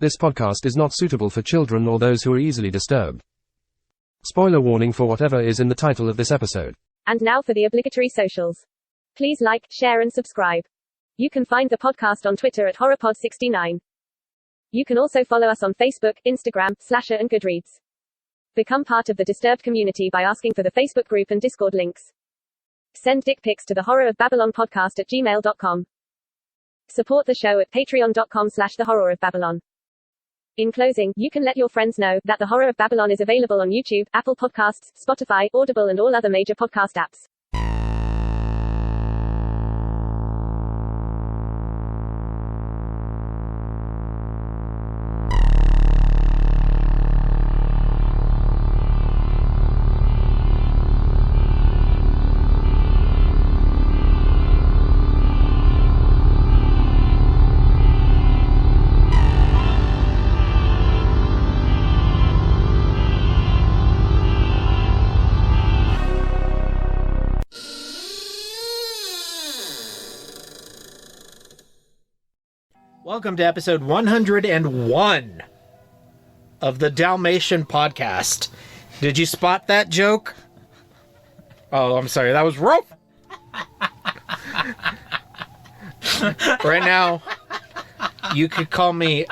This podcast is not suitable for children or those who are easily disturbed. Spoiler warning for whatever is in the title of this episode. And now for the obligatory socials. Please like, share and subscribe. You can find the podcast on Twitter at HorrorPod69. You can also follow us on Facebook, Instagram, Slasher and Goodreads. Become part of the Disturbed community by asking for the Facebook group and Discord links. Send dick pics to the Horror of Babylon podcast at gmail.com. Support the show at patreon.com/the Horror of Babylon. In closing, you can let your friends know that The Horror of Babylon is available on YouTube, Apple Podcasts, Spotify, Audible and all other major podcast apps. Welcome to episode 101 of the Dalmatian podcast. Did you spot that joke? Oh, I'm sorry. That was rough. Right now, you could call me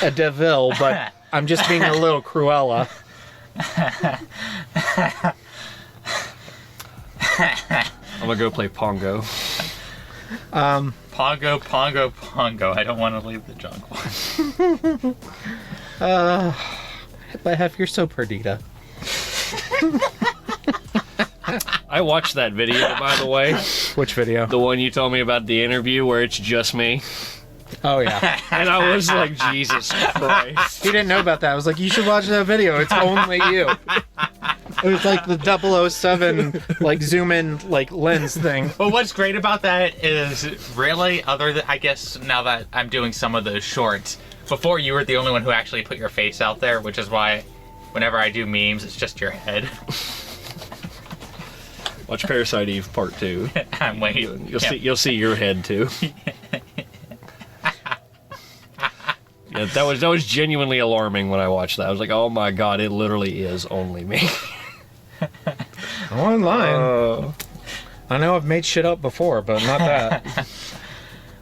a Deville, but I'm just being a little Cruella. I'm gonna go play Pongo. Pongo. I don't want to leave the jungle. But Hef, you're so perdita. I watched that video, by the way. Which video? The one you told me about the interview where it's just me. Oh, yeah. And I was like, Jesus Christ. He didn't know about that. I was like, you should watch that video. It's only you. It was like the 007, like, zoom-in, like, lens thing. But what's great about that is really, other than, I guess, now that I'm doing some of those shorts, before you were the only one who actually put your face out there, which is why whenever I do memes, it's just your head. Watch Parasite Eve Part 2. I'm waiting. You'll see your head, too. Yeah, that was genuinely alarming when I watched that. I was like, oh my god, it literally is only me. Online. I know I've made shit up before, but not that.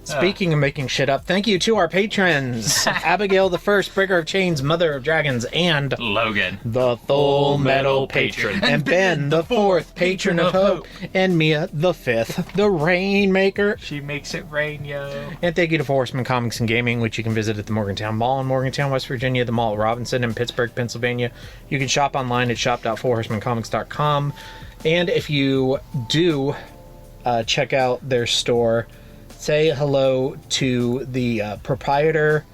Speaking of making shit up, thank you to our patrons. Abigail the First, Breaker of Chains, Mother of Dragons, and Logan, the Full Metal Patron. And Ben the Fourth, Patron of Hope. And Mia the Fifth, the Rainmaker. She makes it rain, yo. And thank you to Horsemen Comics and Gaming, which you can visit at the Morgantown Mall in Morgantown, West Virginia, the Mall at Robinson in Pittsburgh, Pennsylvania. You can shop online at shop.fullhorsemancomics.com. And if you do check out their store, say hello to the proprietor,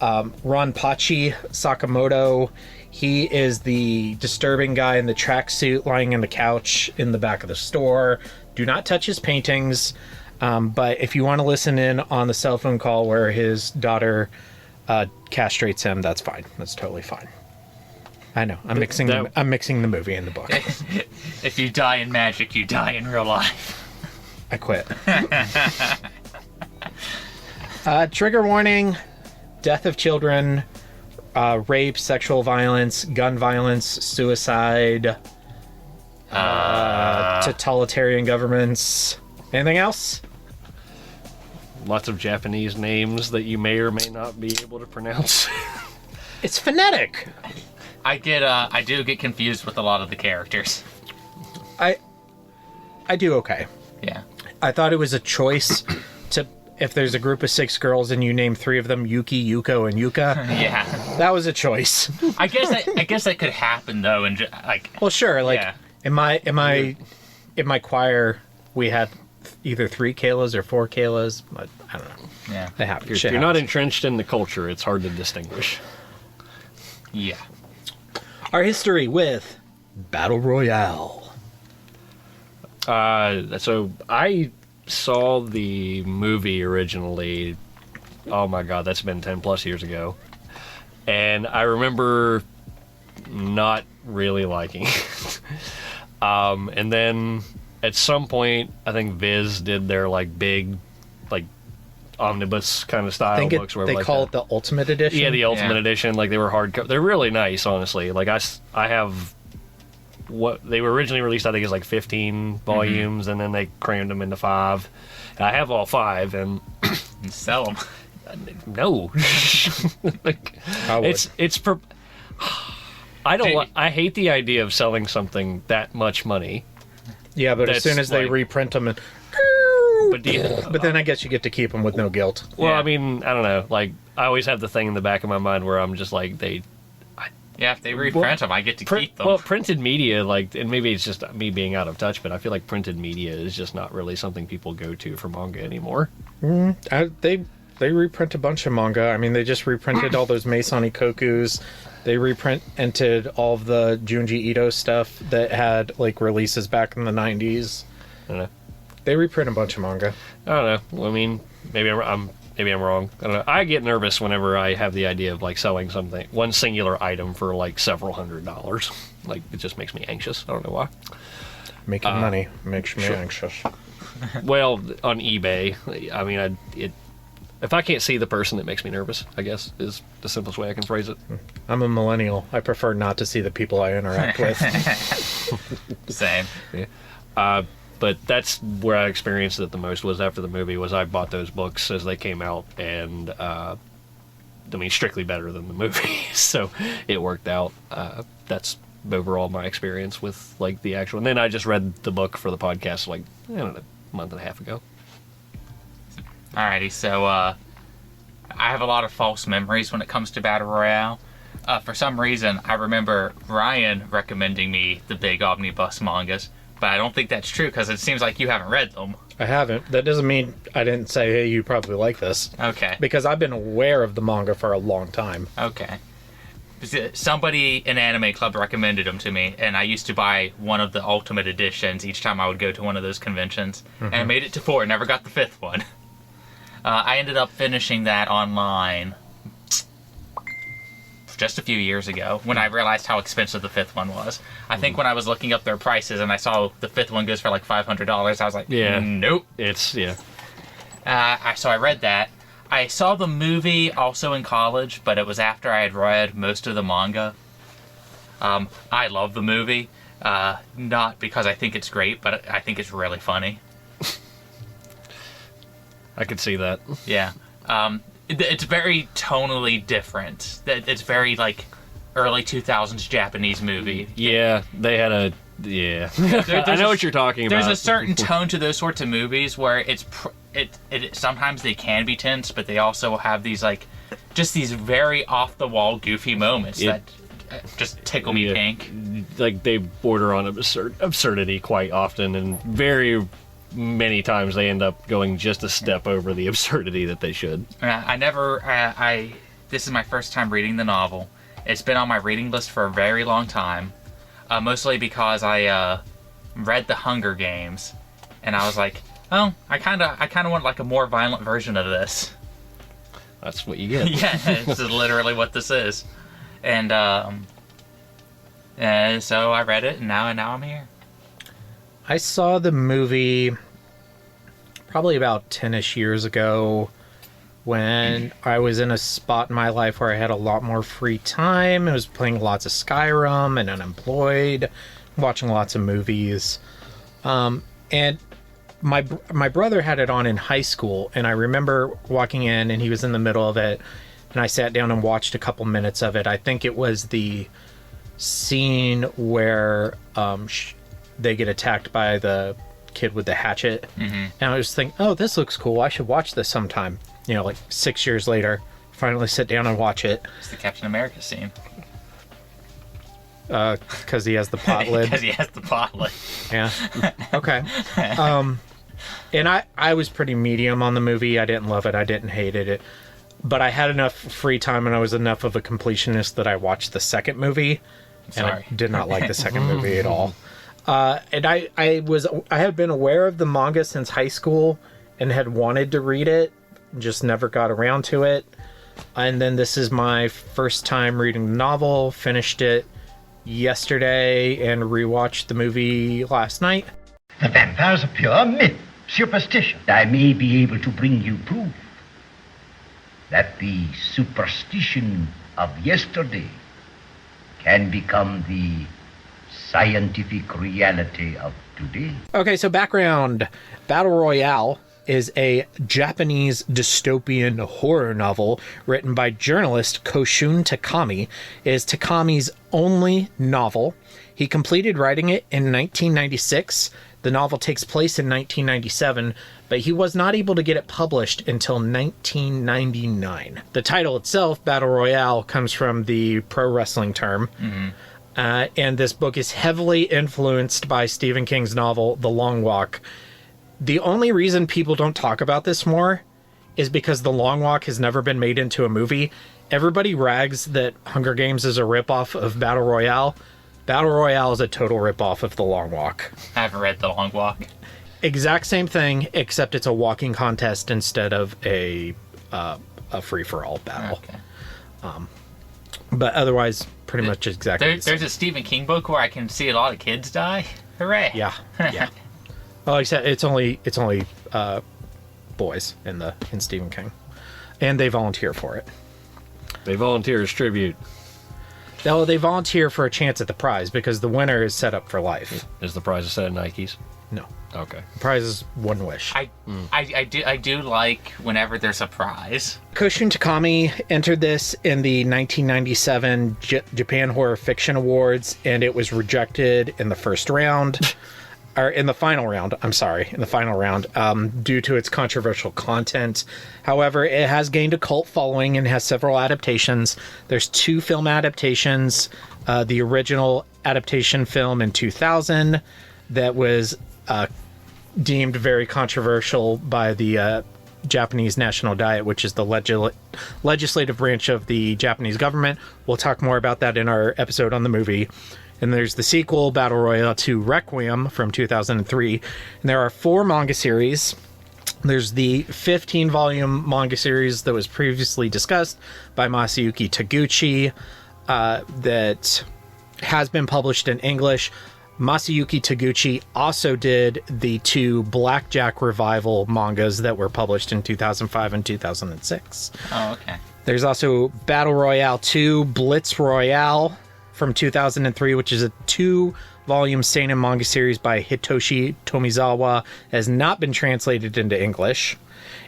Ronpachi Sakamoto. He is the disturbing guy in the tracksuit lying on the couch in the back of the store. Do not touch his paintings. But if you want to listen in on the cell phone call where his daughter castrates him, that's fine. That's totally fine. I know. I'm mixing the movie and the book. If you die in magic, you die in real life. I quit. Trigger warning, death of children, rape, sexual violence, gun violence, suicide, totalitarian governments. Anything else? Lots of Japanese names that you may or may not be able to pronounce. It's phonetic. I do get confused with a lot of the characters. I do okay. Yeah. I thought it was a choice to, if there's a group of 6 girls and you name 3 of them Yuki, Yuko, and Yuka. Yeah. That was a choice. I guess that could happen though, and like. Well, sure. Like yeah. in my choir, we had either 3 Kaylas or 4 Kaylas, but I don't know. Yeah. They happen. If you're not entrenched in the culture, it's hard to distinguish. Yeah. Our history with Battle Royale. So I saw the movie originally. Oh my god, that's been 10 plus years ago. And I remember not really liking it. And then at some point, I think Viz did their big omnibus kind of style I think books. Where they like call it the Ultimate Edition. Yeah, the Ultimate Edition. Like they were hardcover. They're really nice, honestly. Like I have what they were originally released. I think is like 15 volumes, and then they crammed them into 5. And I have all 5, and Sell them. no, like I would. it's for. I don't. I hate the idea of selling something that much money. Yeah, but as That's soon as they like- reprint them, and But then I guess you get to keep them with no guilt. Well, Yeah. I mean, I don't know. Like, I always have the thing in the back of my mind where I'm just like, Yeah, if they reprint them, I get to keep them. Well, printed media, like, and maybe it's just me being out of touch, but I feel like printed media is just not really something people go to for manga anymore. They reprint a bunch of manga. I mean, they just reprinted all those Meisani Kokus. They reprinted all of the Junji Ito stuff that had like releases back in the 90s. I don't know. They reprint a bunch of manga. I don't know. Well, I mean, maybe I'm wrong. I don't know. I get nervous whenever I have the idea of like selling something, one singular item for like several $100s. Like, it just makes me anxious. I don't know why. Making money makes me anxious. Well, on eBay, I mean, if I can't see the person, it makes me nervous, I guess, is the simplest way I can phrase it. I'm a millennial. I prefer not to see the people I interact with. Same. But that's where I experienced it the most was after the movie, was I bought those books as they came out, and, I mean, strictly better than the movie, so it worked out. That's overall my experience with, like, the actual... And then I just read the book for the podcast, like, I don't know, a month and a half ago. Alrighty, so I have a lot of false memories when it comes to Battle Royale. For some reason, I remember Ryan recommending me the big omnibus mangas, but I don't think that's true because it seems like you haven't read them. I haven't. That doesn't mean I didn't say, hey, you probably like this. Okay. Because I've been aware of the manga for a long time. Okay. Somebody in Anime Club recommended them to me, and I used to buy one of the Ultimate Editions each time I would go to one of those conventions, and I made it to 4, never got the 5th one. I ended up finishing that online just a few years ago when I realized how expensive the 5th one was. I think when I was looking up their prices and I saw the 5th one goes for like $500, I was like, Yeah. nope. Yeah. So I read that. I saw the movie also in college, but it was after I had read most of the manga. I love the movie, not because I think it's great, but I think it's really funny. I could see that. Yeah. It's very tonally different. It's very, like, early 2000s Japanese movie. Yeah, they had a... Yeah. I know what you're talking about. There's a certain tone to those sorts of movies where sometimes they can be tense, but they also have these, like, just these very off-the-wall, goofy moments that just tickle me pink. Like, they border on absurdity quite often, and very many times they end up going just a step over the absurdity that they should. This is my first time reading the novel. It's been on my reading list for a very long time, mostly because I read The Hunger Games, and I was like, oh, I kind of want like a more violent version of this. That's what you get. Yeah, this is literally what this is, and so I read it, and now I'm here. I saw the movie probably about 10-ish years ago when I was in a spot in my life where I had a lot more free time. I was playing lots of Skyrim and unemployed, watching lots of movies. And my brother had it on in high school, and I remember walking in and he was in the middle of it, and I sat down and watched a couple minutes of it. I think it was the scene where they get attacked by the kid with the hatchet. And I was thinking, oh, this looks cool. I should watch this sometime. You know, like 6 years later, finally sit down and watch it. It's the Captain America scene. Because he has the pot lid. Because he has the pot lid. Yeah. Okay. And I was pretty medium on the movie. I didn't love it. I didn't hate it. But I had enough free time and I was enough of a completionist that I watched the second movie. And I did not like the second movie at all. And I had been aware of the manga since high school and had wanted to read it, just never got around to it. And then this is my first time reading the novel, finished it yesterday, and rewatched the movie last night. The vampire's a pure myth, superstition. I may be able to bring you proof. that the superstition of yesterday can become the scientific reality of today. Okay, so background. Battle Royale is a Japanese dystopian horror novel written by journalist Koshun Takami. It is Takami's only novel. He completed writing it in 1996. The novel takes place in 1997, but he was not able to get it published until 1999. The title itself, Battle Royale, comes from the pro wrestling term. And this book is heavily influenced by Stephen King's novel, The Long Walk. The only reason people don't talk about this more is because The Long Walk has never been made into a movie. Everybody rags that Hunger Games is a ripoff of Battle Royale. Battle Royale is a total ripoff of The Long Walk. I haven't read The Long Walk. Exact same thing, except it's a walking contest instead of a free-for-all battle. Okay. But otherwise, pretty much exactly the same. There's a Stephen King book where I can see a lot of kids die. Hooray! Yeah, yeah. Well, like I said, it's only boys in Stephen King, and they volunteer for it. They volunteer as tribute. They volunteer for a chance at the prize because the winner is set up for life. Is the prize a set of Nikes? No. Okay. The prize is one wish. I do like whenever there's a prize. Koshun Takami entered this in the 1997 Japan Horror Fiction Awards, and it was rejected in the first round. Or in the final round, due to its controversial content. However, it has gained a cult following and has several adaptations. There's 2 film adaptations. The original adaptation film in 2000 that was deemed very controversial by the Japanese National Diet, which is the legislative branch of the Japanese government. We'll talk more about that in our episode on the movie. And there's the sequel, Battle Royale 2 Requiem from 2003. And there are 4 manga series. There's the 15-volume manga series that was previously discussed by Masayuki Taguchi that has been published in English. Masayuki Taguchi also did the 2 Blackjack Revival mangas that were published in 2005 and 2006. Oh, okay. There's also Battle Royale 2 Blitz Royale from 2003, which is a 2-volume seinen manga series by Hitoshi Tomizawa, has not been translated into English.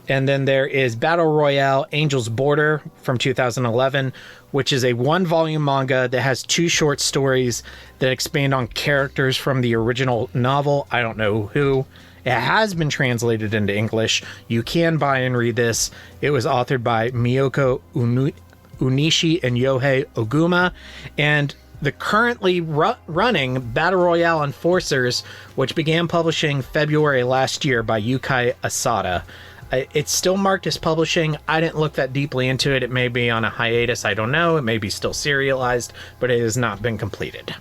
And then there is Battle Royale Angel's Border from 2011, which is a 1-volume manga that has 2 short stories that expand on characters from the original novel. I don't know who. It has been translated into English. You can buy and read this. It was authored by Miyoko Unishi and Yohei Oguma, and the currently running Battle Royale Enforcers, which began publishing February last year by Yukai Asada. It's still marked as publishing. I didn't look that deeply into it. It may be on a hiatus. I don't know. It may be still serialized, but it has not been completed.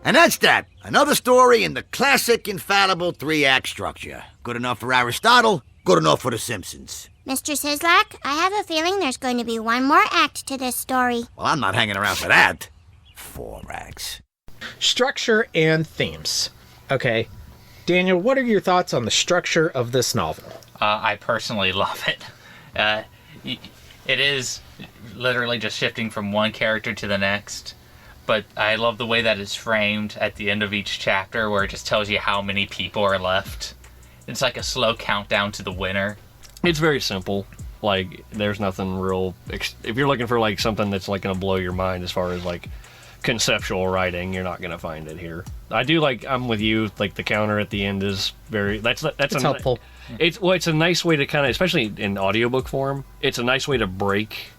And that's that. Another story in the classic, infallible 3-act structure. Good enough for Aristotle, good enough for The Simpsons. Mr. Sislak, I have a feeling there's going to be one more act to this story. Well, I'm not hanging around for that. 4 acts. Structure and themes. Okay. Daniel, what are your thoughts on the structure of this novel? I personally love it. It is literally just shifting from one character to the next. But I love the way that it's framed at the end of each chapter, where it just tells you how many people are left. It's like a slow countdown to the winner. It's very simple. Like, there's nothing real... If you're looking for, like, something that's, like, going to blow your mind as far as, like, conceptual writing, you're not going to find it here. I do like... I'm with you. Like, the counter at the end is very... That's helpful. It's a nice way to kind of... Especially in audiobook form, it's a nice way to break,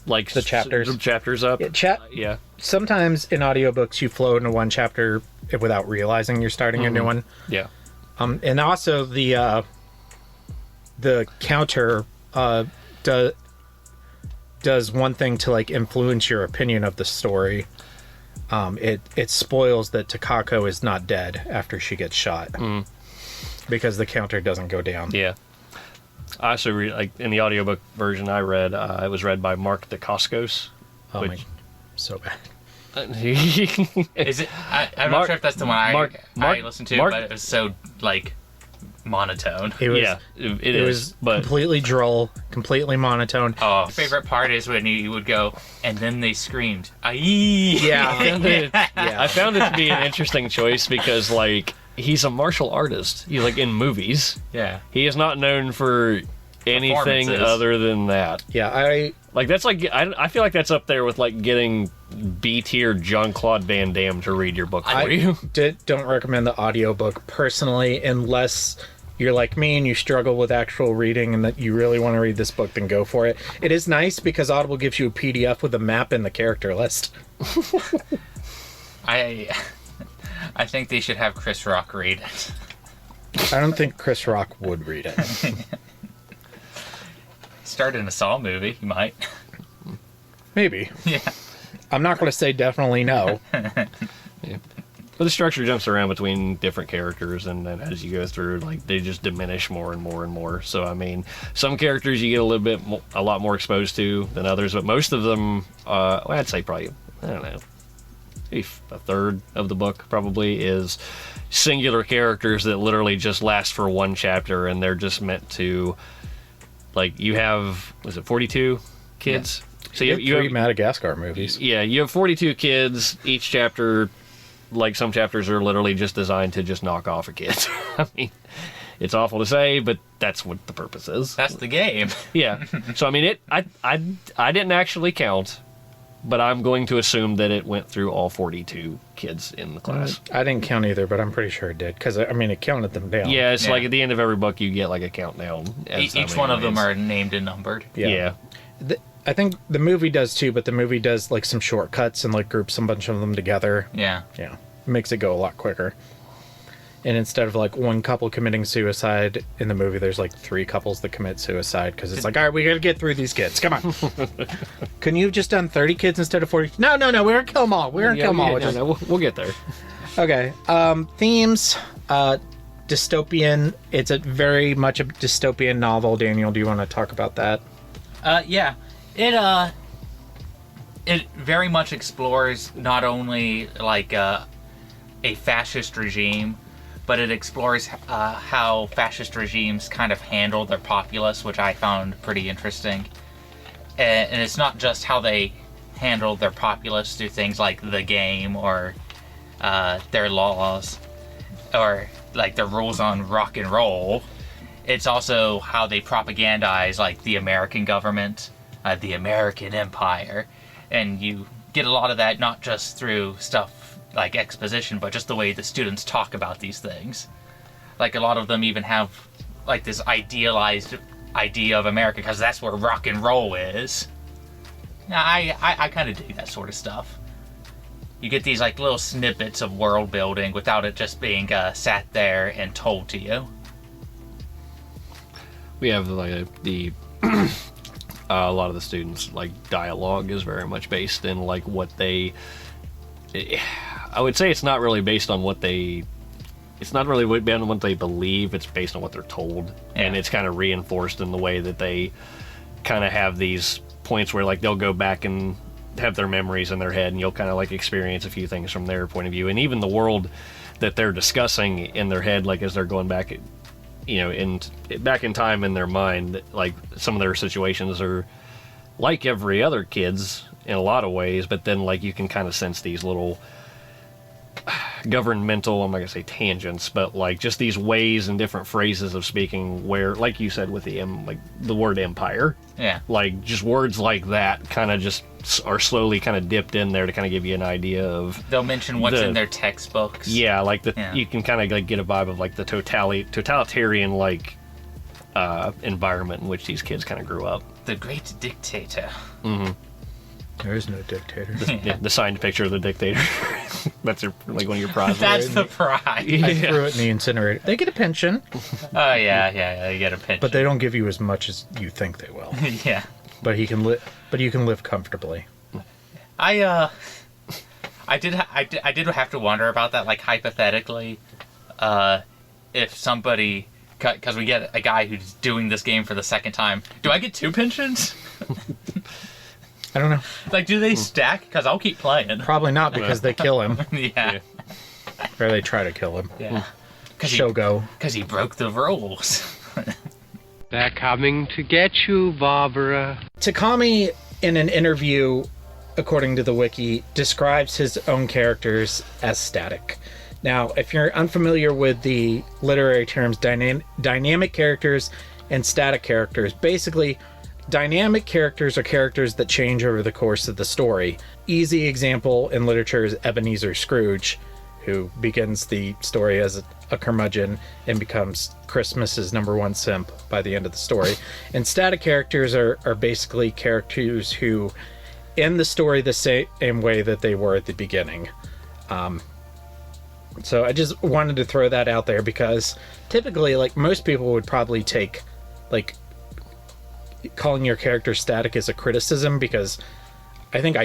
like... The chapters up. Yeah. Sometimes in audiobooks, you flow into one chapter without realizing you're starting a new one. Yeah. And also the counter does one thing to like influence your opinion of the story. It spoils that Takako is not dead after she gets shot because the counter doesn't go down. Yeah. I also read, like, in the audiobook version I read, it was read by Mark Dacascos. Oh my, so bad. Is it? I'm not sure if that's the one I listened to, but it was so, like, monotone. It was, Yeah, it was but completely droll, completely monotone. Oh, favorite part is when he would go, and then they screamed, "Aye!" I found it to be an interesting choice because, like, he's a martial artist. He's like in movies. Yeah. He is not known for anything Performances. other than that. Yeah, Like, that's like, I feel like that's up there with, like, getting B-tier Jean-Claude Van Damme to read your book for you. don't recommend the audiobook personally, unless you're like me and you struggle with actual reading and that you really want to read this book, then go for it. It is nice because Audible gives you a PDF with a map and the character list. I think they should have Chris Rock read it. I don't think Chris Rock would read it. Start in a Saw movie, he might. Maybe. Yeah. I'm not going to say definitely no. But the structure jumps around between different characters, and then as you go through, like, they just diminish more and more and more. So, I mean, some characters you get a lot more exposed to than others, but most of them, well, I'd say probably, I don't know, maybe a third of the book probably is singular characters that literally just last for one chapter, and they're just meant to, like, you have, was it 42 kids? Yeah. So you have 3 Madagascar movies. Yeah, you have 42 kids. Each chapter, like, some chapters are literally just designed to just knock off a kid. I mean, it's awful to say, but that's what the purpose is. That's the game. Yeah. So, I mean, I didn't actually count, but I'm going to assume that it went through all 42 kids in the class. I didn't count either, but I'm pretty sure it did, because, I mean, it counted them down. Yeah, it's like at the end of every book, you get, like, a countdown. Each one of them are named and numbered. Yeah. I think the movie does too, but the movie does like some shortcuts and like groups a bunch of them together. Yeah. Yeah. It makes it go a lot quicker. And instead of like one couple committing suicide in the movie, there's like 3 couples that commit suicide because it's like, all right, we got to get through these kids. Come on. Couldn't you have just done 30 kids instead of 40? No, we're going to kill them all. We're going to kill them all. No, we'll get there. Okay. Themes. Dystopian. It's very much a dystopian novel. Daniel, do you want to talk about that? Yeah. It very much explores not only like a fascist regime, but it explores how fascist regimes kind of handle their populace, which I found pretty interesting. And it's not just how they handle their populace through things like the game or their laws or like their rules on rock and roll. It's also how they propagandize like the American government, the American empire, and you get a lot of that not just through stuff like exposition, but just the way the students talk about these things. Like a lot of them even have like this idealized idea of America because that's where rock and roll is. I kind of dig that sort of stuff. You get these like little snippets of world building without it just being sat there and told to you. We have like a lot of the students, like, dialogue is very much based in, like, what they... I would say it's not really based on what they... It's not really based on what they believe, it's based on what they're told. Yeah. And it's kind of reinforced in the way that they kind of have these points where, like, they'll go back and have their memories in their head, and you'll kind of, like, experience a few things from their point of view. And even the world that they're discussing in their head, like, as they're going back... back in time in their mind, like, some of their situations are like every other kid's in a lot of ways, but then, like, you can kind of sense these little governmental, I'm not gonna say tangents, but like just these ways and different phrases of speaking where, like you said with the word empire, like just words like that kind of just are slowly kind of dipped in there to kind of give you an idea of. They'll mention what's in their textbooks. Yeah, like you can kind of like get a vibe of like the totalitarian like environment in which these kids kind of grew up. The great dictator. Mm-hmm. There is no dictator. The signed picture of the dictator. That's like one of your prizes. That's the prize. I threw it in the incinerator. They get a pension. Oh yeah, you get a pension. But they don't give you as much as you think they will. Yeah. But you can live comfortably. I did have to wonder about that, like hypothetically, if somebody, because we get a guy who's doing this game for the second time. Do I get 2 pensions? I don't know. Like, do they stack? Because I'll keep playing. Probably not, because they kill him. Yeah. Or they try to kill him. Yeah. Shogo. Because he broke the rules. They're coming to get you, Barbara. Takami, in an interview, according to the wiki, describes his own characters as static. Now, if you're unfamiliar with the literary terms dynamic characters and static characters, basically, dynamic characters are characters that change over the course of the story. Easy example in literature is Ebenezer Scrooge, who begins the story as a curmudgeon and becomes Christmas's #1 simp by the end of the story. And static characters are basically characters who end the story the same way that they were at the beginning. So I just wanted to throw that out there because typically, like, most people would probably take, like, calling your character static as a criticism, because I think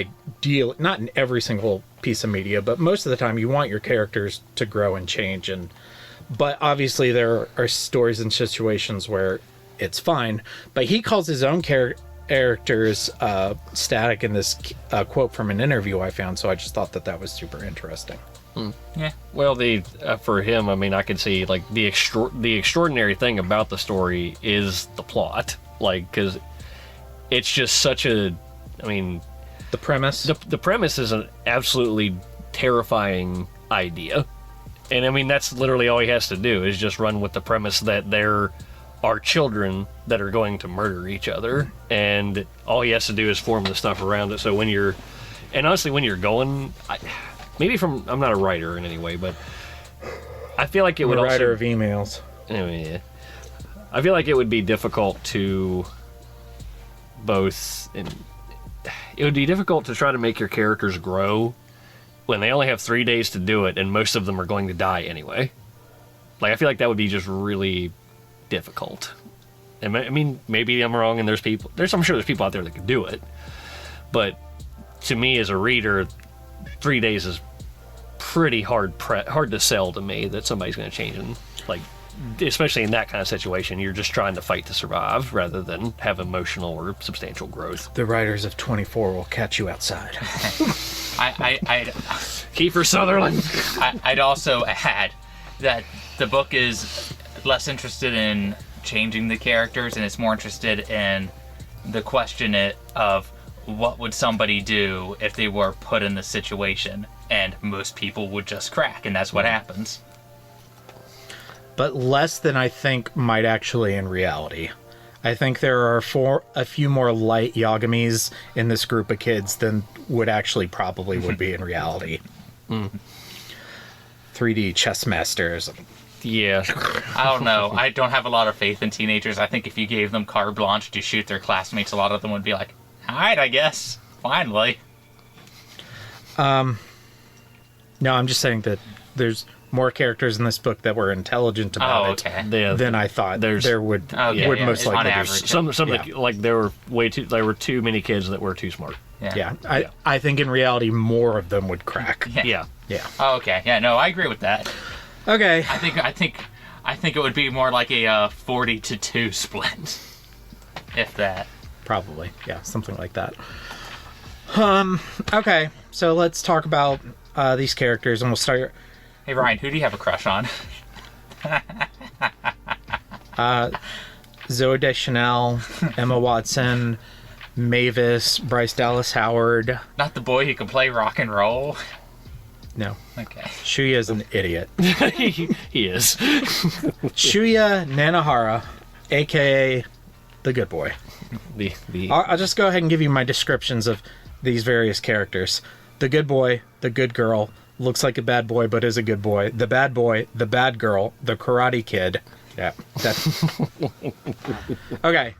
not in every single piece of media, but most of the time you want your characters to grow and change. But obviously there are stories and situations where it's fine. But he calls his own characters static in this quote from an interview I found, so I just thought that was super interesting. Yeah. Well, for him, I mean, I could see, like, the extraordinary thing about the story is the plot, like, because it's just such a, I mean, the premise. The premise is an absolutely terrifying idea, and I mean, that's literally all he has to do is just run with the premise that there are children that are going to murder each other, and all he has to do is form the stuff around it. So when you're going, I'm not a writer in any way, but I feel like it would a writer also, of emails. Anyway, yeah. I feel like it would be difficult to it would be difficult to try to make your characters grow when they only have 3 days to do it, and most of them are going to die anyway. Like, I feel like that would be just really difficult. And I mean, maybe I'm wrong, and I'm sure there's people out there that could do it. But to me, as a reader, 3 days is pretty hard to sell to me that somebody's going to change, and, like, especially in that kind of situation, you're just trying to fight to survive rather than have emotional or substantial growth. The writers of 24 will catch you outside. I'd Kiefer Sutherland. I'd also add that the book is less interested in changing the characters, and it's more interested in the question of what would somebody do if they were put in the situation, and most people would just crack, and that's what happens. But less than I think might actually in reality. I think there are a few more light Yagamis in this group of kids than would be in reality. 3D chess masters. Yeah. I don't know. I don't have a lot of faith in teenagers. I think if you gave them carte blanche to shoot their classmates, a lot of them would be like, alright, I guess. Finally. No, I'm just saying that there's more characters in this book that were intelligent about it than I thought there would most likely be. Some like there were too many kids that were too smart. Yeah. I think in reality more of them would crack. Yeah. Oh, okay. Yeah, no, I agree with that. Okay. I think it would be more like a 40-2 split. If that. Probably. Yeah, something like that. Okay. So let's talk about these characters, and we'll start. Hey Ryan, who do you have a crush on? Zooey Deschanel, Emma Watson, Mavis, Bryce Dallas Howard. Not the boy who can play rock and roll. No. Okay. Shuya is an idiot. He is. Shuya Nanahara, aka the good boy. I'll just go ahead and give you my descriptions of these various characters. The good boy, the good girl, looks like a bad boy but is a good boy. The bad boy, the bad girl, the karate kid. Yeah. Okay.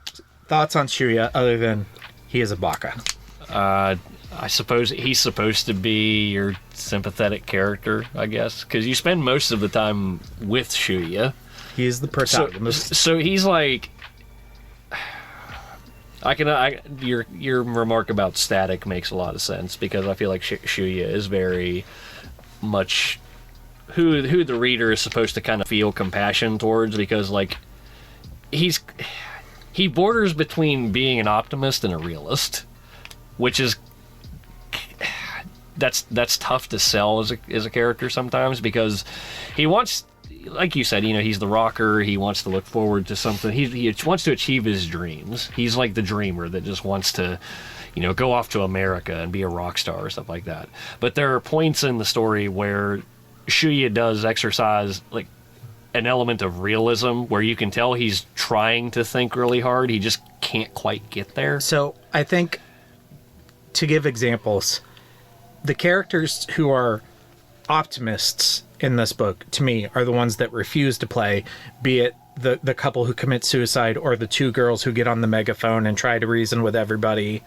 Thoughts on Shuya other than he is a baka? I suppose he's supposed to be your sympathetic character, I guess, because you spend most of the time with Shuya. He is the protagonist. So he's like, your remark about static makes a lot of sense, because I feel like Shuya is very much who the reader is supposed to kind of feel compassion towards, because like he borders between being an optimist and a realist, which is that's tough to sell as a character sometimes, because he wants like you said, he's the rocker. He wants to look forward to something. He wants to achieve his dreams. He's like the dreamer that just wants to, go off to America and be a rock star or stuff like that. But there are points in the story where Shuya does exercise like an element of realism where you can tell he's trying to think really hard. He just can't quite get there. So I think, to give examples, the characters who are optimists in this book, to me, are the ones that refuse to play, be it the couple who commit suicide or the two girls who get on the megaphone and try to reason with everybody.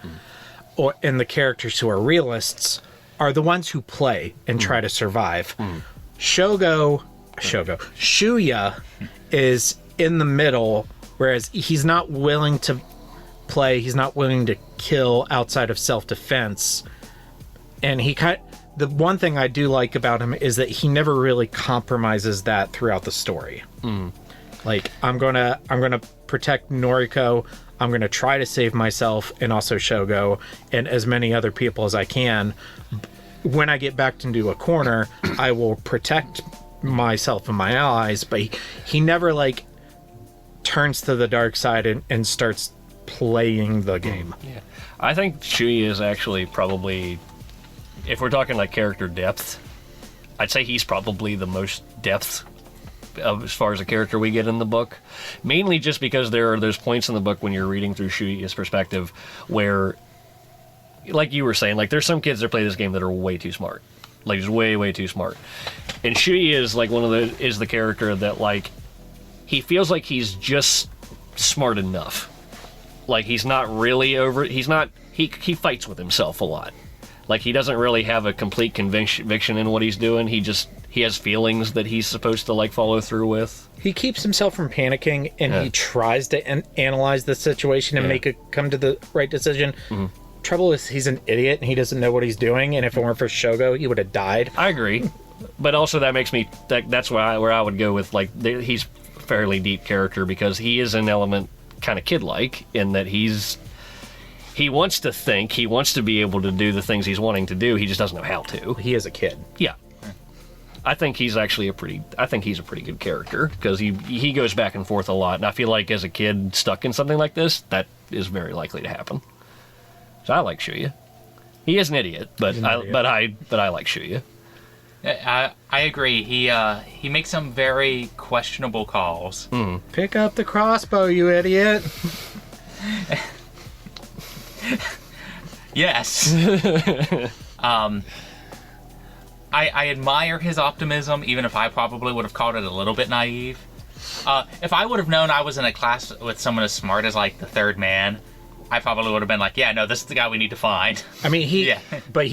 And the characters who are realists are the ones who play and try to survive. Shuya is in the middle, whereas he's not willing to play, he's not willing to kill outside of self-defense. And the one thing I do like about him is that he never really compromises that throughout the story. Like, I'm gonna protect Noriko, I'm gonna try to save myself and also Shogo and as many other people as I can. When I get backed into a corner, I will protect myself and my allies, but he never like turns to the dark side and starts playing the game. Yeah, I think Shuya is actually probably, if we're talking like character depth, I'd say he's probably the most depth as far as a character we get in the book. Mainly just because there's points in the book when you're reading through Shuya's perspective where, like you were saying, like there's some kids that play this game that are way too smart. Like just way, way too smart. And Shuya is like is the character that like he feels like he's just smart enough. Like he's not really he fights with himself a lot. Like he doesn't really have a complete conviction in what he's doing. He has feelings that he's supposed to like follow through with. He keeps himself from panicking and he tries to analyze the situation and come to the right decision. Trouble is he's an idiot and he doesn't know what he's doing, and if it weren't for Shogo, he would have died. I agree. But also that makes me that's where I would go with like he's a fairly deep character because he is an element kind of kid-like in that he wants to think, he wants to be able to do the things he's wanting to do, he just doesn't know how to. He is a kid. Yeah. I think he's actually a pretty good character because he goes back and forth a lot, and I feel like as a kid stuck in something like this, that is very likely to happen. So I like Shuya. He is an idiot, but I like Shuya. I agree. He makes some very questionable calls. Pick up the crossbow, you idiot. Yes. I admire his optimism, even if I probably would have called it a little bit naive. If I would have known I was in a class with someone as smart as like the third man, I probably would have been like, yeah, no, this is the guy we need to find. I mean, he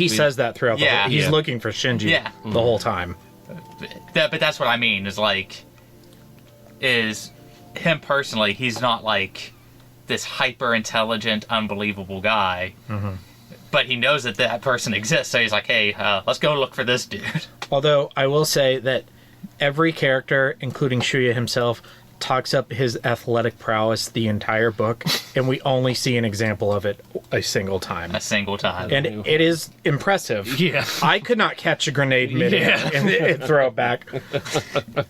says that throughout the whole... He's looking for Shinji the whole time. But that's what I mean, is him personally, he's not like this hyper-intelligent, unbelievable guy. But he knows that person exists, so he's like, hey, let's go look for this dude. Although, I will say that every character, including Shuya himself, talks up his athletic prowess the entire book, and we only see an example of it a single time. And it is impressive. Yeah. I could not catch a grenade midair and throw it back.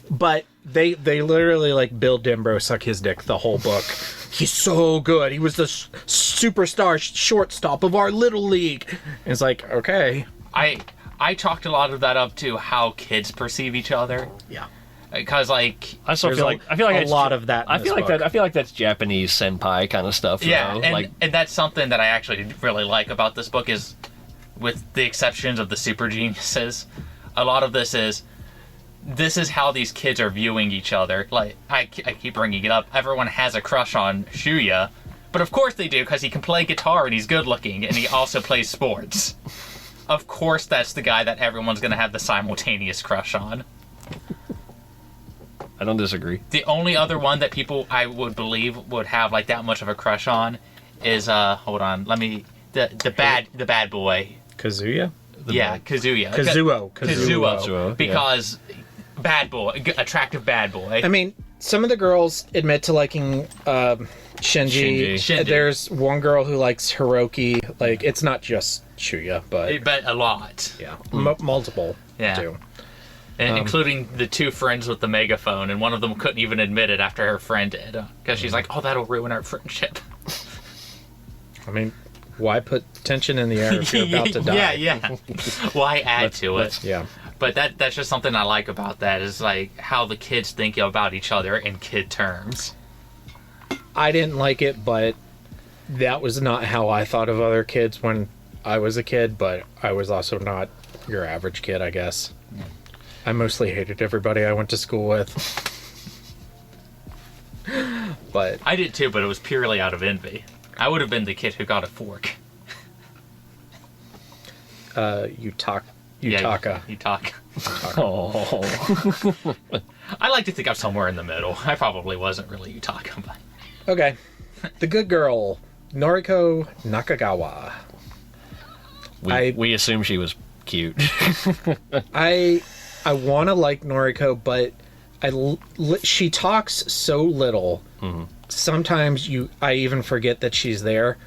But they literally like Bill Denbrough suck his dick the whole book. He's so good. He was the superstar shortstop of our little league. And it's like, okay. I chalked a lot of that up to how kids perceive each other. Yeah. Because like I feel like a lot of that. I feel like that's Japanese senpai kind of stuff. Yeah, though. And that's something that I actually really like about this book is, with the exceptions of the super geniuses, a lot of this is how these kids are viewing each other. Like I keep bringing it up. Everyone has a crush on Shuya, but of course they do because he can play guitar and he's good looking and he also plays sports. Of course, that's the guy that everyone's going to have the simultaneous crush on. I don't disagree. The only other one that people I would believe would have like that much of a crush on is hold on, the bad boy. Kazuya? Kazuya. Kazuo. Because bad boy, attractive bad boy. I mean, some of the girls admit to liking Shinji. There's one girl who likes Hiroki. Like, it's not just Shuya, but a lot. Yeah, multiple too. And including the two friends with the megaphone, and one of them couldn't even admit it after her friend did, because she's like, "Oh, that'll ruin our friendship." I mean, why put tension in the air if you're about to die? Yeah. Why add to it? Yeah. But that's just something I like about that, is like how the kids think about each other in kid terms. I didn't like it, but that was not how I thought of other kids when I was a kid, but I was also not your average kid, I guess. I mostly hated everybody I went to school with. But I did too, but it was purely out of envy. I would have been the kid who got a fork. Utaka. Oh. I like to think I'm somewhere in the middle. I probably wasn't really Utaka, but... Okay. The good girl, Noriko Nakagawa. We assume she was cute. I want to like Noriko, but she talks so little. Mm-hmm. Sometimes I even forget that she's there,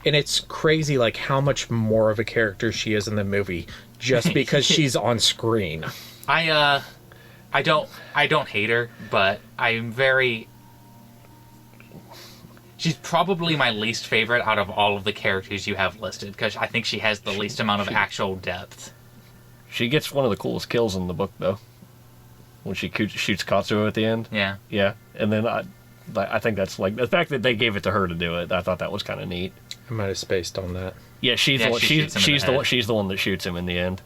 and it's crazy like how much more of a character she is in the movie just because she's on screen. I don't hate her, but I'm very... She's probably my least favorite out of all of the characters you have listed, because I think she has the least amount of actual depth. She gets one of the coolest kills in the book, though. When she shoots Katsuo at the end. Yeah. Yeah. And then I think that's like... The fact that they gave it to her to do it, I thought that was kind of neat. I might have spaced on that. Yeah, she's the one that shoots him in the end.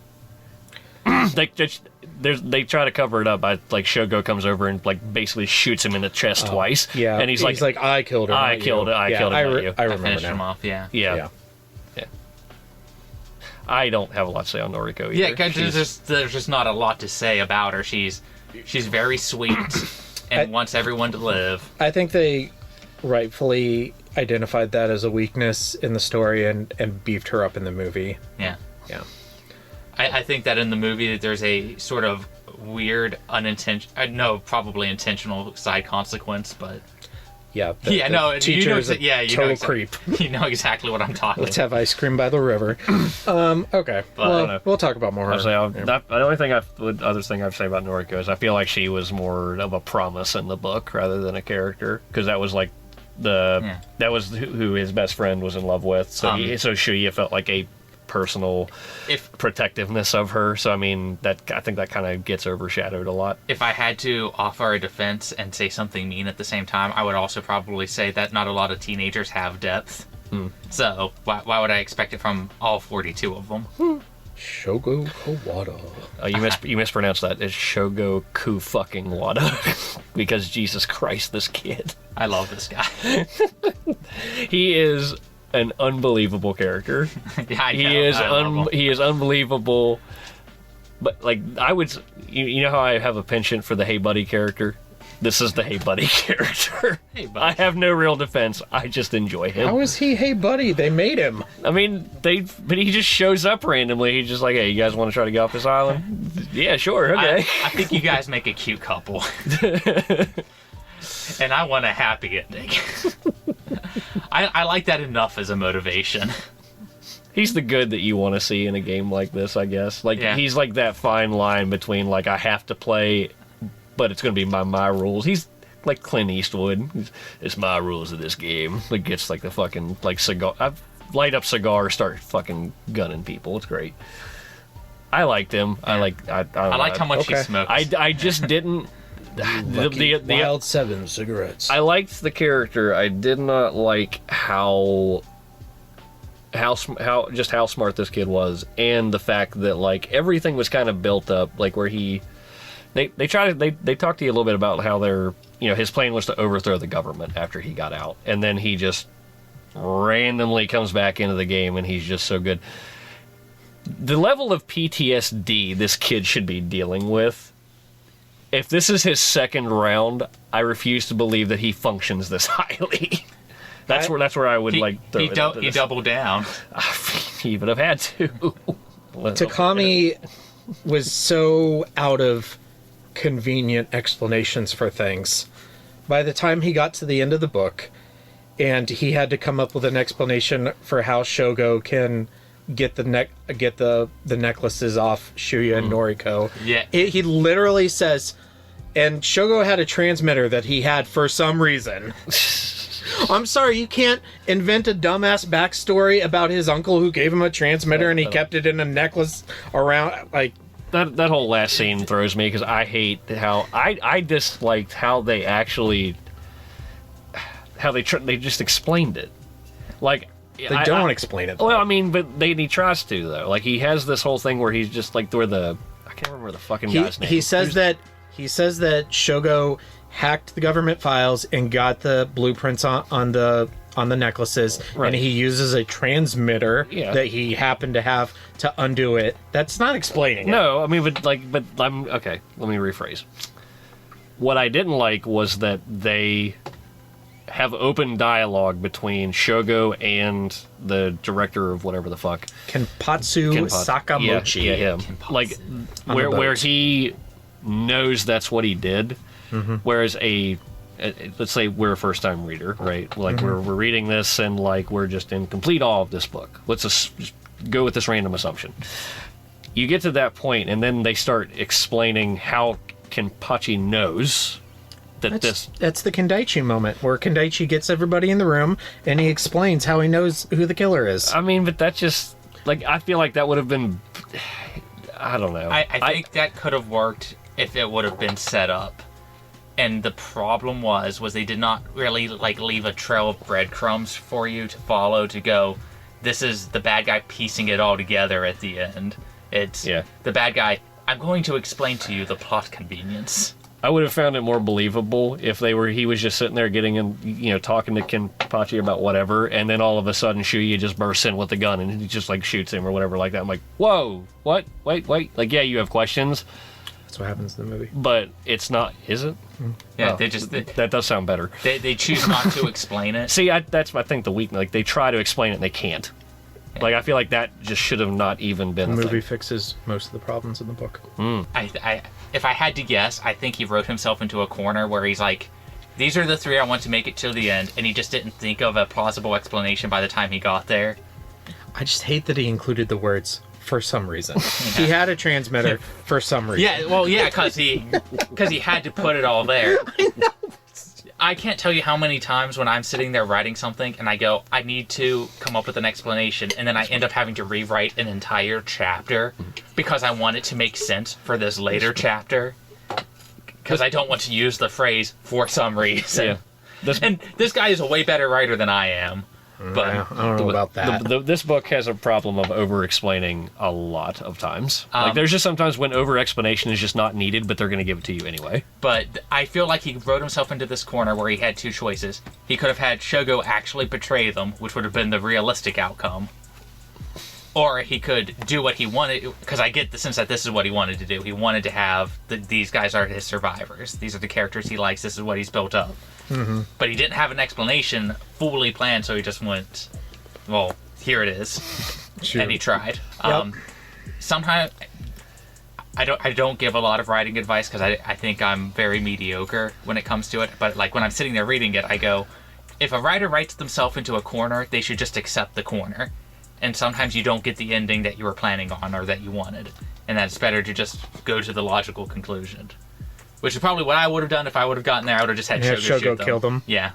They try to cover it up by, like, Shogo comes over and, like, basically shoots him in the chest twice. Yeah. And he's like, I killed her. I killed her, not you. I remember finished now. him off, yeah. Yeah. I don't have a lot to say on Noriko either. Yeah, because there's just not a lot to say about her. She's very sweet and wants everyone to live. I think they rightfully identified that as a weakness in the story and beefed her up in the movie. Yeah. Yeah. I think that in the movie there's a sort of weird, probably intentional side consequence, but... Yeah. Teacher's total creep. You know exactly what I'm talking Let's have ice cream by the river. Okay. Well, we'll talk about more. The only thing other thing I'd say about Noriko is I feel like she was more of a promise in the book rather than a character, because that was like that was who his best friend was in love with. So she felt like a personal protectiveness of her. So I mean, I think that kind of gets overshadowed a lot. If I had to offer a defense and say something mean at the same time, I would also probably say that not a lot of teenagers have depth. So why would I expect it from all 42 of them? Shogo Kawada. You mispronounced that. It's Shogo Ku fucking Wada. Because Jesus Christ, this kid. I love this guy. He is an unbelievable character. Yeah, I know. He is unbelievable. But like you know how I have a penchant for the Hey Buddy character? This is the Hey Buddy character. Hey Buddy. I have no real defense. I just enjoy him. How is he Hey Buddy? They made him. I mean, but he just shows up randomly. He's just like, "Hey, you guys want to try to get off this island?" Yeah, sure, okay. I think you guys make a cute couple. And I want a happy ending. I like that enough as a motivation. He's the good that you want to see in a game like this, I guess. Like, he's like that fine line between, like, I have to play, but it's going to be by my rules. He's like Clint Eastwood. It's my rules of this game. Like, gets, like, the fucking, like, cigar. I light up cigar, start fucking gunning people. It's great. I liked him. I liked how much he smoked. I just didn't... the Wild 7 cigarettes. I liked the character. I did not like how smart this kid was, and the fact that like everything was kind of built up, like where they talked to you a little bit about how his plan was to overthrow the government after he got out, and then he just randomly comes back into the game, and he's just so good. The level of PTSD this kid should be dealing with. If this is his second round, I refuse to believe that he functions this highly. That's where I would throw it. He doubled down. He would have had to. Takami was so out of convenient explanations for things. By the time he got to the end of the book, and he had to come up with an explanation for how Shogo can get the necklaces off Shuya and Noriko. Yeah. He literally says, and Shogo had a transmitter that he had for some reason. I'm sorry, you can't invent a dumbass backstory about his uncle who gave him a transmitter and he kept it in a necklace around, like... That whole last scene throws me, because I hate how... I disliked how they actually... How they just explained it. Like... They don't explain it, though. Well, I mean, but he tries to, though. Like, he has this whole thing where he's just, like, where the... I can't remember the fucking guy's name. He says that Shogo hacked the government files and got the blueprints on the necklaces, right. And he uses a transmitter that he happened to have to undo it. That's not explaining it. No, I mean, but I'm... Okay, let me rephrase. What I didn't like was that they... have open dialogue between Shogo and the director of whatever the fuck. Kenpatsu Sakamochi. Yeah, him. Like, where he knows that's what he did, whereas let's say we're a first-time reader, right? Like, we're reading this, and, like, we're just in complete awe of this book. Let's just go with this random assumption. You get to that point, and then they start explaining how Kenpachi knows... That's the Kendaichi moment, where Kendaichi gets everybody in the room and he explains how he knows who the killer is. I mean, but that just... Like, I feel like that would have been... I don't know. I think that could have worked if it would have been set up. And the problem was they did not really, like, leave a trail of breadcrumbs for you to follow to go, this is the bad guy piecing it all together at the end. It's the bad guy, I'm going to explain to you the plot convenience. I would have found it more believable if he was just sitting there getting in, talking to Kenpachi about whatever, and then all of a sudden Shuya just bursts in with the gun and he just, like, shoots him or whatever like that. I'm like, whoa, what? Wait. Like, yeah, you have questions. That's what happens in the movie. But it's not, is it? Yeah, that does sound better. They choose not to explain it. See, that's, I think, the weakness. Like, they try to explain it and they can't. Like, I feel like that just should have not even been the a movie thing. fixes most of the problems in the book. If I had to guess, I think he wrote himself into a corner where he's like, these are the three I want to make it till the end, and he just didn't think of a plausible explanation by the time he got there. I just hate that he included the words, for some reason. He had a transmitter for some reason. Yeah, well, yeah, because he had to put it all there. I know. I can't tell you how many times when I'm sitting there writing something and I go, I need to come up with an explanation, and then I end up having to rewrite an entire chapter because I want it to make sense for this later chapter. Because I don't want to use the phrase, for some reason. Yeah. And this guy is a way better writer than I am. But I don't know about that. This book has a problem of over-explaining a lot of times. Like, there's just sometimes when over-explanation is just not needed, but they're going to give it to you anyway. But I feel like he wrote himself into this corner where he had two choices. He could have had Shogo actually betray them, which would have been the realistic outcome. Or he could do what he wanted, because I get the sense that this is what he wanted to do. He wanted to have, these guys are his survivors. These are the characters he likes. This is what he's built up. Mm-hmm. But he didn't have an explanation fully planned, so he just went, well, here it is. Sure. And he tried. Yep. Sometimes I don't give a lot of writing advice because I think I'm very mediocre when it comes to it. But, like, when I'm sitting there reading it, I go, if a writer writes themselves into a corner, they should just accept the corner. And sometimes you don't get the ending that you were planning on or that you wanted. And that's better to just go to the logical conclusion. Which is probably what I would have done if I would have gotten there. I would have just had Shogo kill them. Yeah.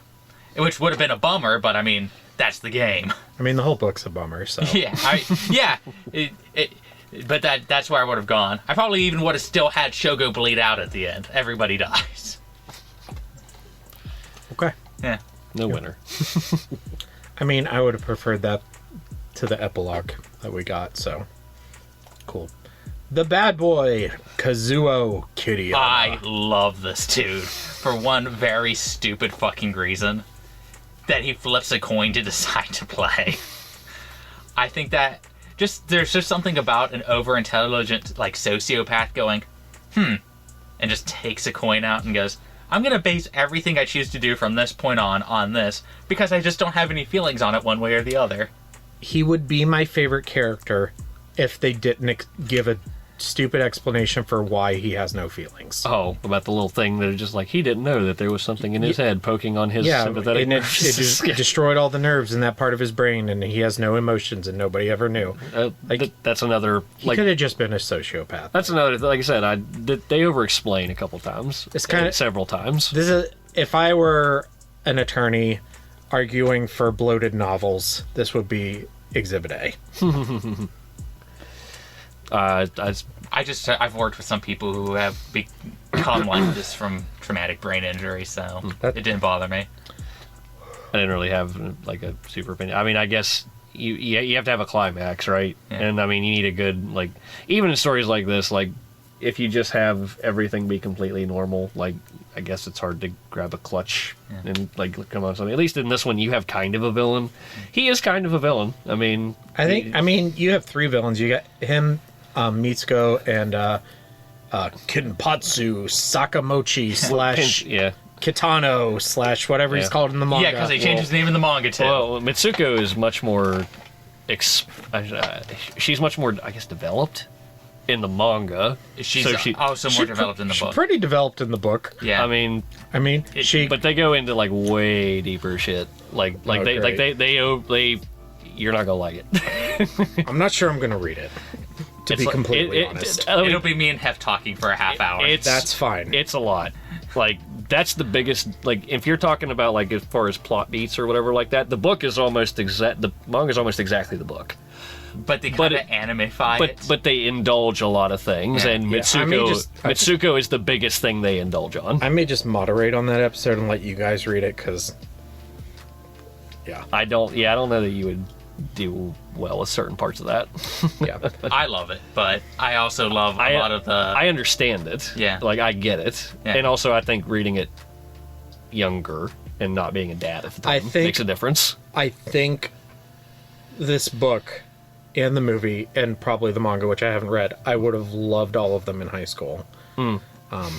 Which would have been a bummer, but I mean, that's the game. I mean, the whole book's a bummer, so. Yeah. But that's where I would have gone. I probably even would have still had Shogo bleed out at the end. Everybody dies. Okay. Yeah. No winner. I mean, I would have preferred that to the epilogue that we got, so. Cool. The bad boy, Kazuo Kiriyama. I love this dude for one very stupid fucking reason. That he flips a coin to decide to play. I think that there's just something about an over-intelligent, like, sociopath going, and just takes a coin out and goes, I'm going to base everything I choose to do from this point on this, because I just don't have any feelings on it one way or the other. He would be my favorite character if they didn't give a stupid explanation for why he has no feelings. Oh, about the little thing that is just like, he didn't know that there was something in his head poking on his sympathetic and it just destroyed all the nerves in that part of his brain, and he has no emotions, and nobody ever knew. That's another... He could have just been a sociopath. That's another... Like I said, they over-explain a couple times. It's kind of... Several times. If I were an attorney arguing for bloated novels, this would be Exhibit A. I've worked with some people who have become like this from traumatic brain injury, so it didn't bother me. I didn't really have like a super opinion. I mean, I guess you have to have a climax, right? Yeah. And I mean, you need a good, like, even in stories like this, like, if you just have everything be completely normal, like, I guess it's hard to grab a clutch and like come on something. At least in this one, you have kind of a villain. He is kind of a villain. I mean, you have three villains. You got him, Mitsuko, and Kinpatsu Sakamochi / Kitano / whatever he's called in the manga. Yeah, because they changed his name in the manga too. Well, Mitsuko is much more... she's much more, I guess, developed in the manga. She's also more developed in the book. She's pretty developed in the book. Yeah. I mean, but they go into like way deeper shit. Like they you're not gonna like it. I'm not sure I'm gonna read it. To be completely honest, it'll be me and Hef talking for a half hour. That's fine. It's a lot. Like, that's the biggest, like, if you're talking about, like, as far as plot beats or whatever like that, the book is almost the manga is almost exactly the book. But they kind of animify it. But they indulge a lot of things, and Mitsuko is the biggest thing they indulge on. I may just moderate on that episode and let you guys read it, because, I don't know that you would do well with certain parts of that. I love it, but I also love a lot of the... I understand it. Yeah. Like, I get it. Yeah. And also, I think reading it younger and not being a dad at the time makes a difference. I think this book and the movie, and probably the manga, which I haven't read, I would have loved all of them in high school. It's a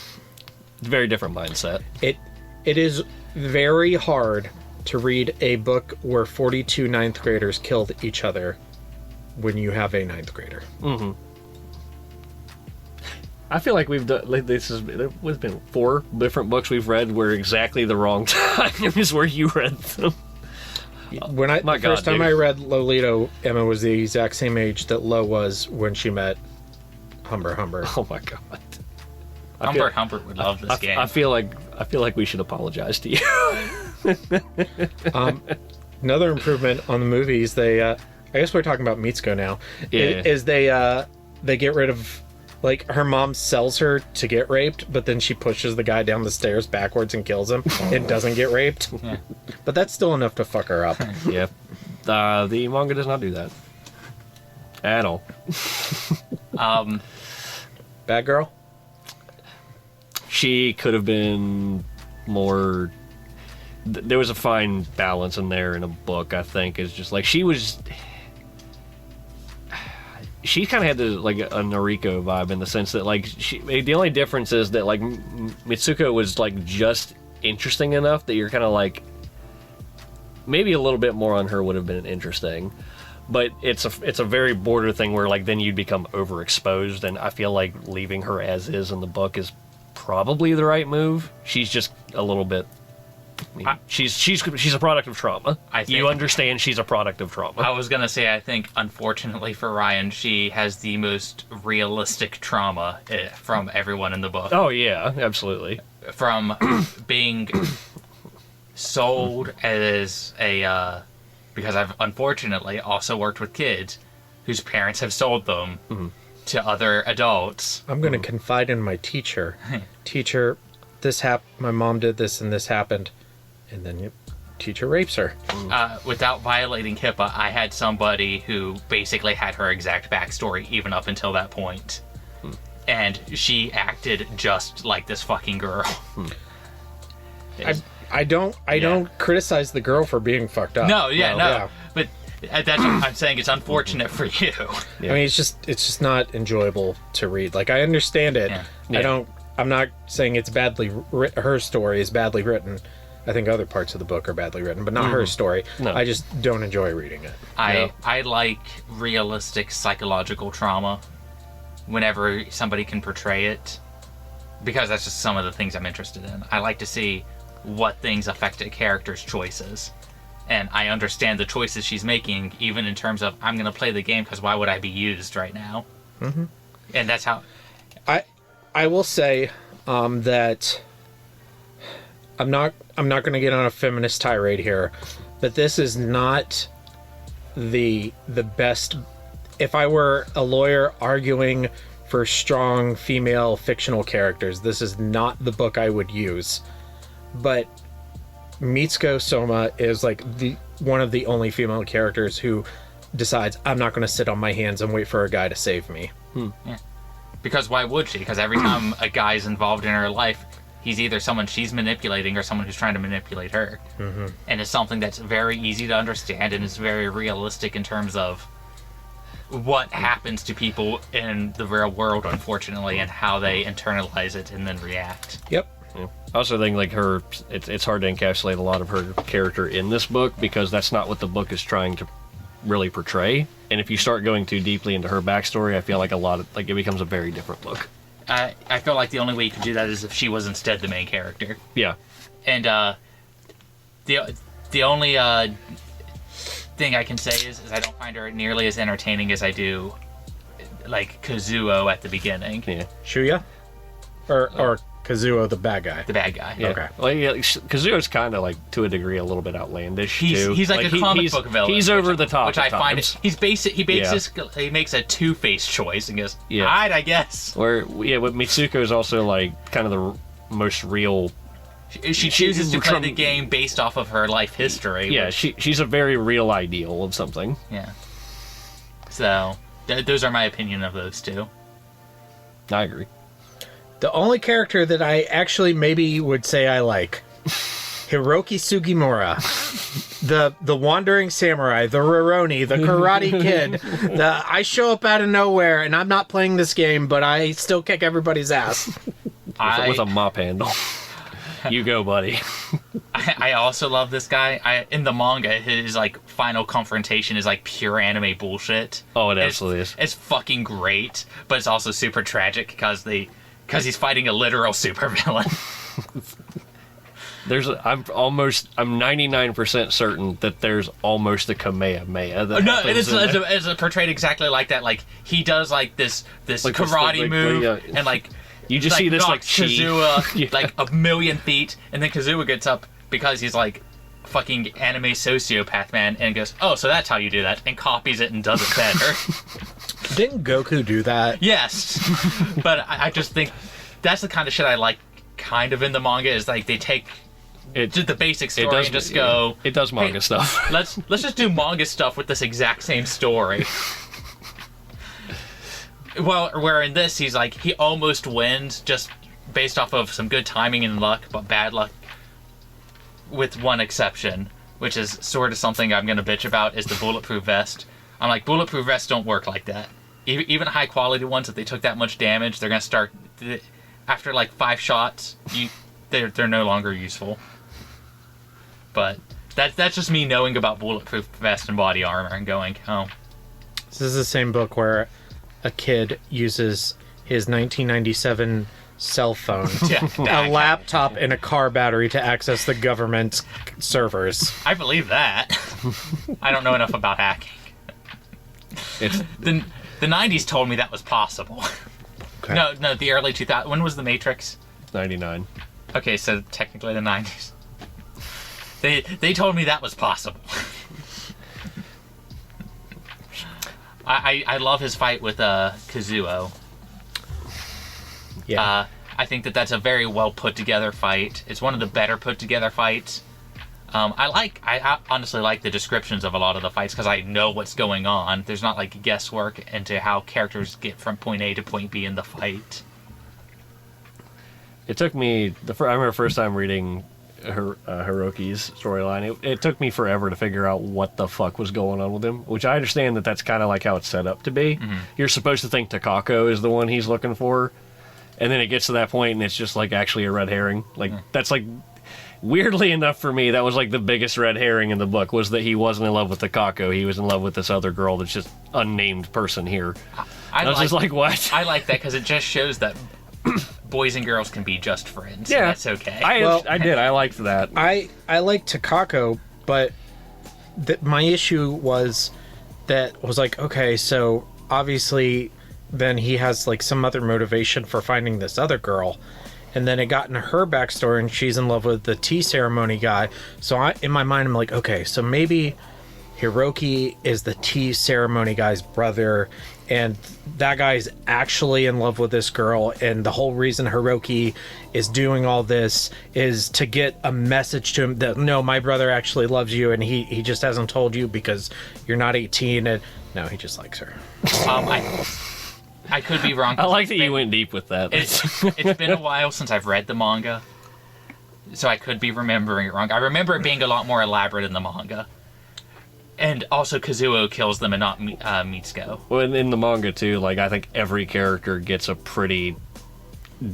very different mindset. It is very hard to read a book where 42 ninth graders killed each other when you have a ninth grader. Mm-hmm. I feel like we've done, like, there's been 4 different books we've read where exactly the wrong time is where you read them. When the first time I read Lolito, Emma was the exact same age that Lo was when she met Humber. Oh my god. Humbert would love this game. I feel like we should apologize to you. Another improvement on the movies, I guess we're talking about Mitsuko now. Yeah. Is they get rid of, like, her mom sells her to get raped, but then she pushes the guy down the stairs backwards and kills him and doesn't get raped. Yeah. But that's still enough to fuck her up. Yeah. The manga does not do that at all. Bad girl? She could have been more... There was a fine balance in there in a book, I think. It's just like she kind of had like a Noriko vibe in the sense that, like, the only difference is that, like, Mitsuko was, like, just interesting enough that you're kind of like, maybe a little bit more on her would have been interesting, but it's a very border thing where, like, then you'd become overexposed, and I feel like leaving her as is in the book is probably the right move. She's just a little bit... she's a product of trauma. You understand she's a product of trauma. I was gonna say, I think, unfortunately for Ryan, she has the most realistic trauma from everyone in the book. Oh yeah, absolutely. From being sold as a... because I've unfortunately also worked with kids whose parents have sold them to other adults. I'm gonna confide in my teacher. Teacher, this happened. My mom did this and this happened. And then your teacher rapes her. Without violating HIPAA, I had somebody who basically had her exact backstory even up until that point. And she acted just like this fucking girl. I don't criticize the girl for being fucked up. No. But that's what I'm saying. It's unfortunate for you. Yeah. I mean, it's just not enjoyable to read. Like, I understand it. Yeah. I'm not saying it's badly her story is badly written. I think other parts of the book are badly written, but not her story. No. I just don't enjoy reading it. I like realistic psychological trauma. whenever somebody can portray it, because that's just some of the things I'm interested in. I like to see what things affect a character's choices. And I understand the choices she's making, even in terms of, I'm going to play the game because why would I be used right now? Mm-hmm. And that's how... I will say that I'm not going to get on a feminist tirade here, but this is not the best. If I were a lawyer arguing for strong female fictional characters, this is not the book I would use. But Mitsuko Soma is like one of the only female characters who decides, I'm not going to sit on my hands and wait for a guy to save me. Yeah. Because why would she? Because every time a guy's involved in her life, he's either someone she's manipulating or someone who's trying to manipulate her. Mm-hmm. And it's something that's very easy to understand and is very realistic in terms of what happens to people in the real world, unfortunately, and how they internalize it and then react. Yep. Yeah. I also think like it's hard to encapsulate a lot of her character in this book because that's not what the book is trying to really portray. And if you start going too deeply into her backstory, I feel like it becomes a very different book. I feel like the only way you could do that is if she was instead the main character. Yeah. And the only thing I can say is I don't find her nearly as entertaining as I do like Kazuo at the beginning. Yeah. Shuya? Or Kazuo, the bad guy? The bad guy. Yeah. Okay. Well, yeah, Kazuo's kind of like, to a degree, a little bit outlandish, too. He's like a comic book villain. He's over the top Which I find it. He makes a two-faced choice and goes, all right, I guess. But Mitsuko is also like kind of the most real... She chooses to play the game based off of her life history. Yeah, she's a very real ideal of something. Yeah. So, those are my opinion of those two. I agree. The only character that I actually maybe would say I like, Hiroki Sugimura, the wandering samurai, the Roroni, the Karate Kid. I show up out of nowhere and I'm not playing this game, but I still kick everybody's ass. With a mop handle. You go, buddy. I also love this guy. In the manga, his like final confrontation is like pure anime bullshit. Oh, it absolutely is. It's fucking great, but it's also super tragic because he's fighting a literal supervillain. I'm 99% certain that there's almost a Kamehameha. It's portrayed exactly like that. Like he does like this like karate move and like you just see this like Kazuo like a million feet, and then Kazuo gets up because he's like fucking anime sociopath man and goes, oh, so that's how you do that, and copies it and does it better. Didn't Goku do that? Yes. But I just think that's the kind of shit I like kind of in the manga, is like they take the basic story and just go... It does manga stuff. Let's just do manga stuff with this exact same story. Well, where in this, he's like, he almost wins just based off of some good timing and luck, but bad luck with one exception, which is sort of something I'm going to bitch about, is the bulletproof vest. I'm like, bulletproof vests don't work like that. Even high quality ones, if they took that much damage, they're going to start... After like 5 shots, they're no longer useful. But that's just me knowing about bulletproof vest and body armor and going, oh. This is the same book where a kid uses his 1997 cell phone, a laptop, and a car battery to access the government's servers. I believe that. I don't know enough about hacking. The 90s told me that was possible. Okay. No, the early 2000s. When was The Matrix? 99. Okay, so technically the 90s. They told me that was possible. I love his fight with Kazuo. Yeah. I think that's a very well put together fight. It's one of the better put together fights. I honestly like the descriptions of a lot of the fights because I know what's going on. There's not like guesswork into how characters get from point A to point B in the fight. It took me I remember the first time reading Hiroki's storyline. It took me forever to figure out what the fuck was going on with him, which I understand that's kind of like how it's set up to be. Mm-hmm. You're supposed to think Takako is the one he's looking for, and then it gets to that point and it's just like actually a red herring. Like that's like weirdly enough for me, that was like the biggest red herring in the book, was that he wasn't in love with the Kako. He was in love with this other girl that's just unnamed person here. I was just like, what? I like that because it just shows that boys and girls can be just friends. Yeah. And that's okay. I did. I liked that. I liked Takako, but my issue was that was like, okay, so obviously then he has like some other motivation for finding this other girl. And then it got into her backstory, and she's in love with the tea ceremony guy. So in my mind, I'm like, okay, so maybe Hiroki is the tea ceremony guy's brother, and that guy's actually in love with this girl, and the whole reason Hiroki is doing all this is to get a message to him that, no, my brother actually loves you, and he just hasn't told you because you're not 18, and no, he just likes her. I could be wrong. I like that you went deep with that. It's been a while since I've read the manga, so I could be remembering it wrong. I remember it being a lot more elaborate in the manga. And also Kazuo kills them and not Mitsuko. Well, in the manga, too, like, I think every character gets a pretty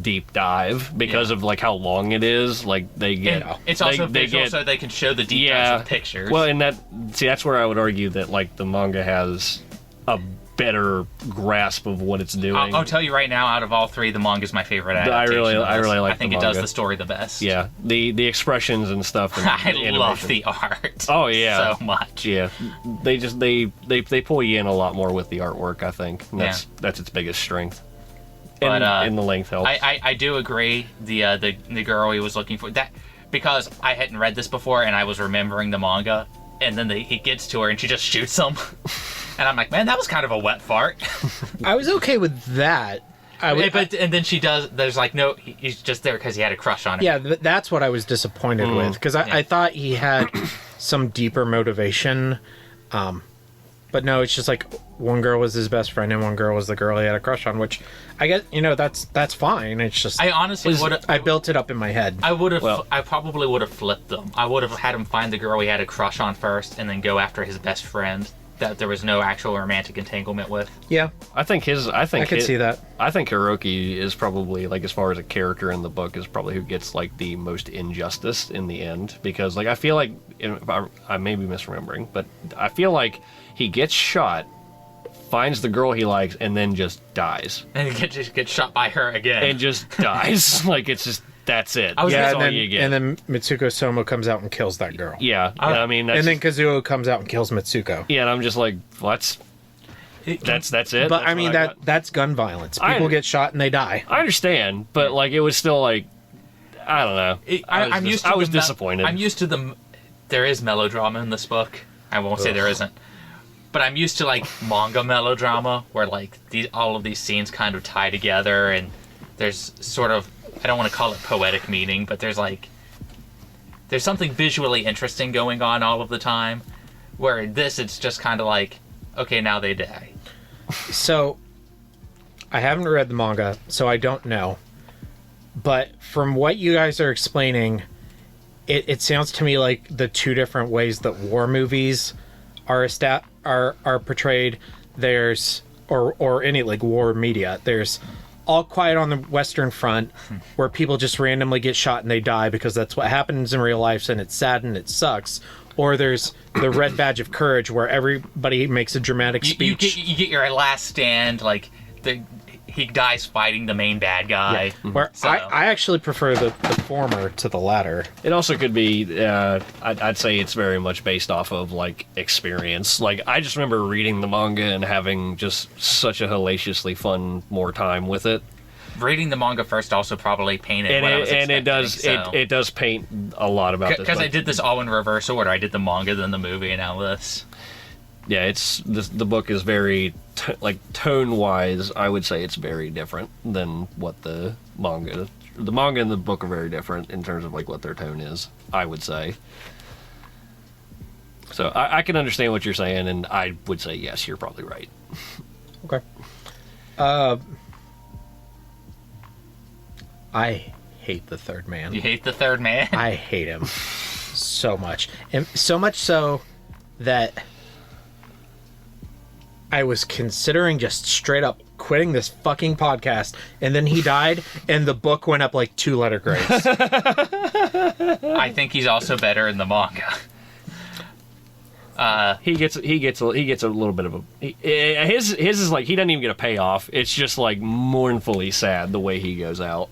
deep dive because of, like, how long it is. Like, they get... And it's also visual, so they can show the deep dives with pictures. Well, and that's where I would argue that, like, the manga has a better grasp of what it's doing. I'll tell you right now, out of all three, the manga is my favorite adaptation. I really like. I think the it manga. does the story the best. Yeah, the expressions and stuff. And I animation. love the art. Oh yeah, so much. Yeah, they pull you in a lot more with the artwork. I think and that's its biggest strength. But and the length helps. I do agree. The girl he was looking for, that because I hadn't read this before and I was remembering the manga, and then he gets to her and she just shoots him. And I'm like, man, that was kind of a wet fart. I was okay with that. And then she does, there's like, no, he's just there because he had a crush on her. Yeah, that's what I was disappointed with. Because I thought he had some deeper motivation. But no, it's just like one girl was his best friend and one girl was the girl he had a crush on, which I guess, that's fine. It's just... I honestly would have... I built it up in my head. I probably would have flipped them. I would have had him find the girl he had a crush on first and then go after his best friend that there was no actual romantic entanglement with. Yeah. I could see that. I think Hiroki is probably, like, as far as a character in the book, is probably who gets, like, the most injustice in the end. Because, like, I feel like, I may be misremembering, but I feel like he gets shot, finds the girl he likes, and then just dies. And he just gets shot by her again. And just dies. Like, it's just... That's it. That's all you get. And then Mitsuko Soma comes out and kills that girl. Yeah, I mean, and then Kazuo comes out and kills Mitsuko. Yeah, and I'm just like, what? That's it. But I mean, that's gun violence. People get shot and they die. I understand, but like, it was still like, I don't know. I was disappointed. I'm used to there is melodrama in this book. I won't say there isn't. But I'm used to like manga melodrama where like all of these scenes kind of tie together and there's sort of, I don't want to call it poetic meaning, but there's something visually interesting going on all of the time, where it's just kind of like, okay, now they die. So, I haven't read the manga, so I don't know. But from what you guys are explaining, it sounds to me like the two different ways that war movies are portrayed. There's, or any like war media, there's All Quiet on the Western Front, where people just randomly get shot and they die because that's what happens in real life and it's sad and it sucks. Or there's the Red Badge of Courage, where everybody makes a dramatic speech. You get your last stand, like he dies fighting the main bad guy. Yeah. Where I actually prefer the former to the latter. It also could be, I'd say it's very much based off of, like, experience. Like, I just remember reading the manga and having just such a hellaciously fun more time with it. Reading the manga first also probably painted what I was expecting. It does paint a lot about this. Because I did this all in reverse order. I did the manga, then the movie, and now this. Yeah, the book is very, tone-wise, I would say it's very different than what the manga... The manga and the book are very different in terms of, like, what their tone is, I would say. So, I can understand what you're saying, and I would say, yes, you're probably right. Okay. I hate the third man. You hate the third man? I hate him so much. And so much so that I was considering just straight up quitting this fucking podcast. And then he died, and the book went up like 2 letter grades. I think he's also better in the manga. He gets a little bit of a his is like he doesn't even get a payoff. It's just like mournfully sad the way he goes out.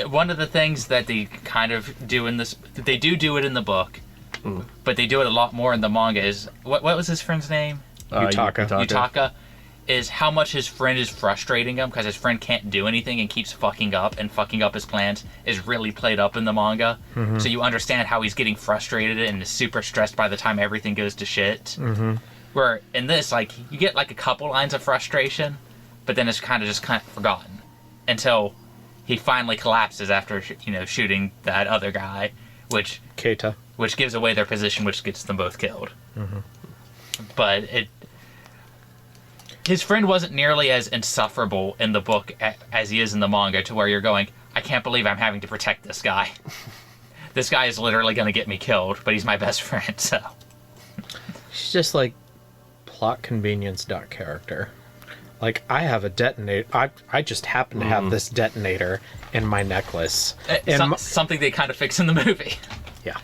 One of the things that they kind of do in this, they do it in the book, but they do it a lot more in the manga. Is what was his friend's name? Yutaka. Is how much his friend is frustrating him because his friend can't do anything and keeps fucking up his plans is really played up in the manga. Mm-hmm. So you understand how he's getting frustrated and is super stressed by the time everything goes to shit. Mm-hmm. Where in this, like, you get like a couple lines of frustration, but then it's kind of forgotten until he finally collapses after shooting that other guy, which Keita, which gives away their position, which gets them both killed. Mm-hmm. But his friend wasn't nearly as insufferable in the book as he is in the manga, to where you're going, I can't believe I'm having to protect this guy. This guy is literally going to get me killed, but he's my best friend, so. He's just like plot convenience character. Like, I have a detonator. I just happen to have this detonator in my necklace. Something they kind of fix in the movie. Yeah.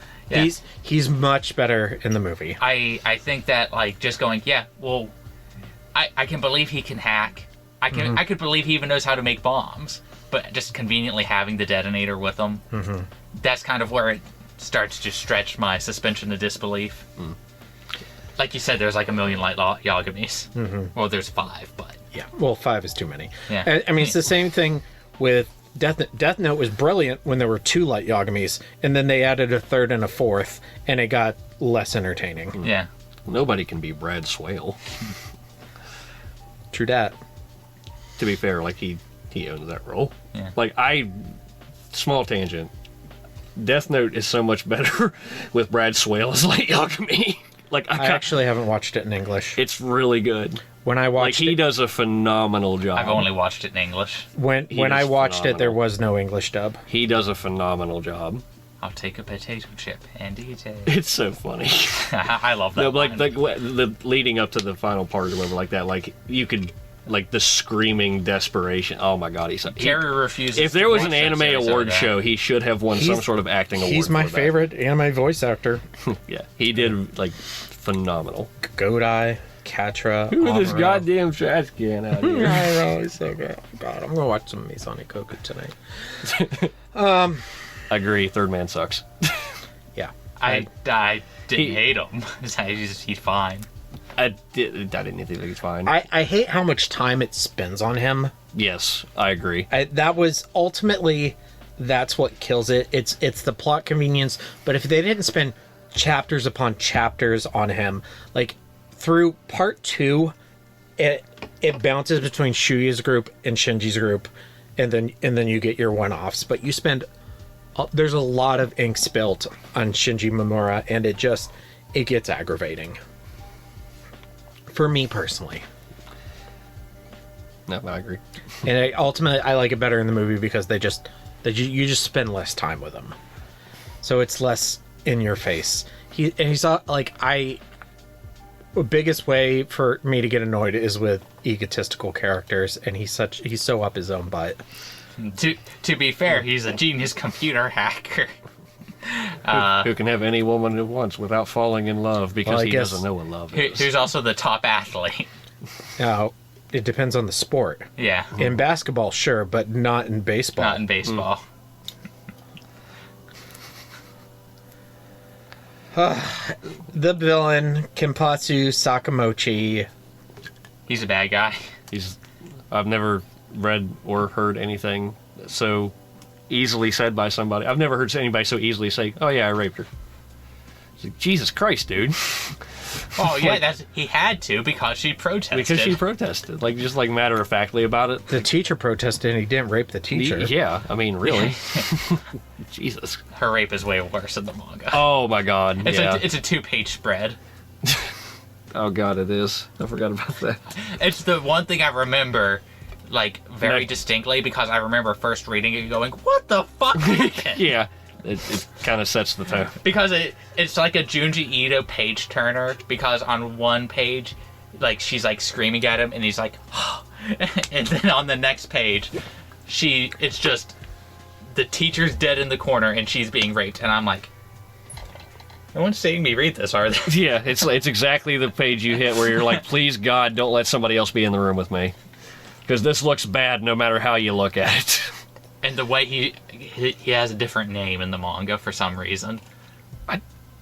He's much better in the movie. I think that, like, just going, yeah, well, I can believe he can hack. I could believe he even knows how to make bombs. But just conveniently having the detonator with him, that's kind of where it starts to stretch my suspension of disbelief. Mm. Like you said, there's like 1 million light Yagamis. Mm-hmm. Well, there's 5, but... Yeah, well, 5 is too many. Yeah. I mean, it's the same thing with... Death Note was brilliant when there were 2 light Yagamis, and then they added a 3rd and a 4th, and it got less entertaining. Yeah. Nobody can be Brad Swale. True dat. To be fair, like, he owns that role. Yeah. Like, small tangent. Death Note is so much better with Brad Swale as Light Yagami. Like, I actually haven't watched it in English. It's really good. When I watched he does a phenomenal job. I've only watched it in English. When I watched it, there was no English dub. He does a phenomenal job. I'll take a potato chip and eat it. It's so funny. I love that. No, like the leading up to the final part or whatever like that, like you could, like the screaming desperation. Oh my god, Gary refuses. If there was an anime award show, he should have won some sort of acting award. He's my favorite anime voice actor. Yeah, he did like phenomenal. Godai, Katra. Who is this goddamn trash can out here? I know, he's so good. God, I'm gonna watch some Misani Koku tonight. I agree. Third Man sucks. Yeah, I didn't hate him. He's fine. I didn't think he's fine. I hate how much time it spends on him. Yes, I agree. That was ultimately, that's what kills it. It's the plot convenience. But if they didn't spend chapters upon chapters on him, like through part 2, it bounces between Shuya's group and Shinji's group, and then you get your one-offs. But you spend there's a lot of ink spilt on Shinji Mamura, and it gets aggravating. For me personally. No, I agree. And ultimately, I like it better in the movie because you just spend less time with him, so it's less in your face. He's like the biggest way for me to get annoyed is with egotistical characters, and he's so up his own butt. To be fair, he's a genius computer hacker. Who can have any woman at once without falling in love because he doesn't know what love is. Who's also the top athlete. Now, it depends on the sport. Yeah. In basketball, sure, but not in baseball. Not in baseball. The villain, Kenpatsu Sakamochi. He's a bad guy. I've never read or heard anything so easily said by somebody. I've never heard anybody so easily say, "Oh yeah, I raped her." It's like, Jesus Christ, dude. Oh yeah, he had to because she protested. Like just like matter of factly about it. The teacher protested and he didn't rape the teacher. Yeah, I mean, really. Jesus. Her rape is way worse in the manga. Oh my god. It's a 2-page spread. Oh god, it is. I forgot about that. It's the one thing I remember like very distinctly because I remember first reading it going, what the fuck? Yeah, it kind of sets the tone. Because it's like a Junji Ito page turner because on one page, like she's like screaming at him and he's like, oh, And then on the next page, it's just the teacher's dead in the corner and she's being raped. And I'm like, no one's seeing me read this, are they? Yeah, it's exactly the page you hit where you're like, please God, don't let somebody else be in the room with me. Because this looks bad no matter how you look at it. And the way he has a different name in the manga for some reason.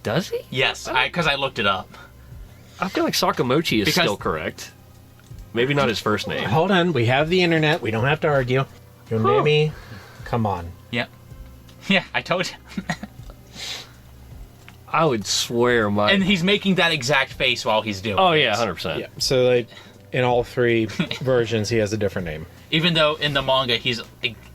Does he? Yes, because I looked it up. I feel like Sakamochi is still correct. Maybe not his first name. Hold on, we have the internet. We don't have to argue. Yonemi, come on. Yep. Yeah, I told you. I would swear And he's making that exact face while he's doing it. Oh, yeah, 100%. Yeah, so like, in all three versions, he has a different name. Even though in the manga, he's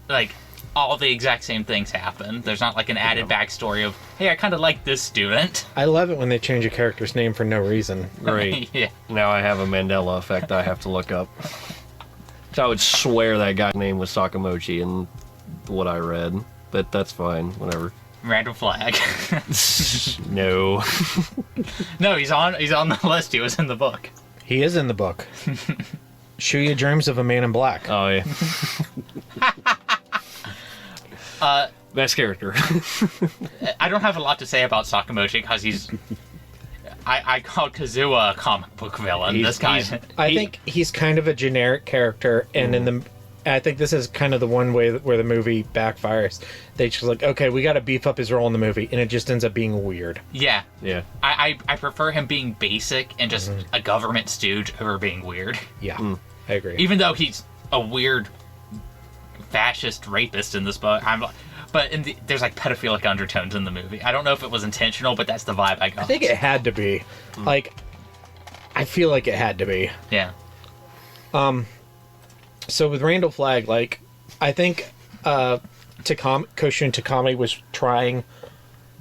like, all the exact same things happen. There's not like an added backstory of, hey, I kind of like this student. I love it when they change a character's name for no reason. Great. Yeah. Now I have a Mandela effect I have to look up. So I would swear that guy's name was Sakamochi in what I read. But that's fine, whatever. Random flag. No. No, he's on the list. He was in the book. He is in the book. Shuya dreams of a man in black. Oh, yeah. Best character. I don't have a lot to say about Sakamochi because he's... I call Kazuha a comic book villain. This guy... I think he's kind of a generic character, and I think this is kind of the one way where the movie backfires. They just like, okay, we got to beef up his role in the movie, and it just ends up being weird. Yeah. Yeah. I prefer him being basic and just a government stooge over being weird. Yeah, I agree. Even though he's a weird fascist rapist in this book, but there's like pedophilic undertones in the movie. I don't know if it was intentional, but that's the vibe I got. I think it had to be. Like, I feel like it had to be. Yeah. So with Randall Flagg, like, I think Koshun Takami was trying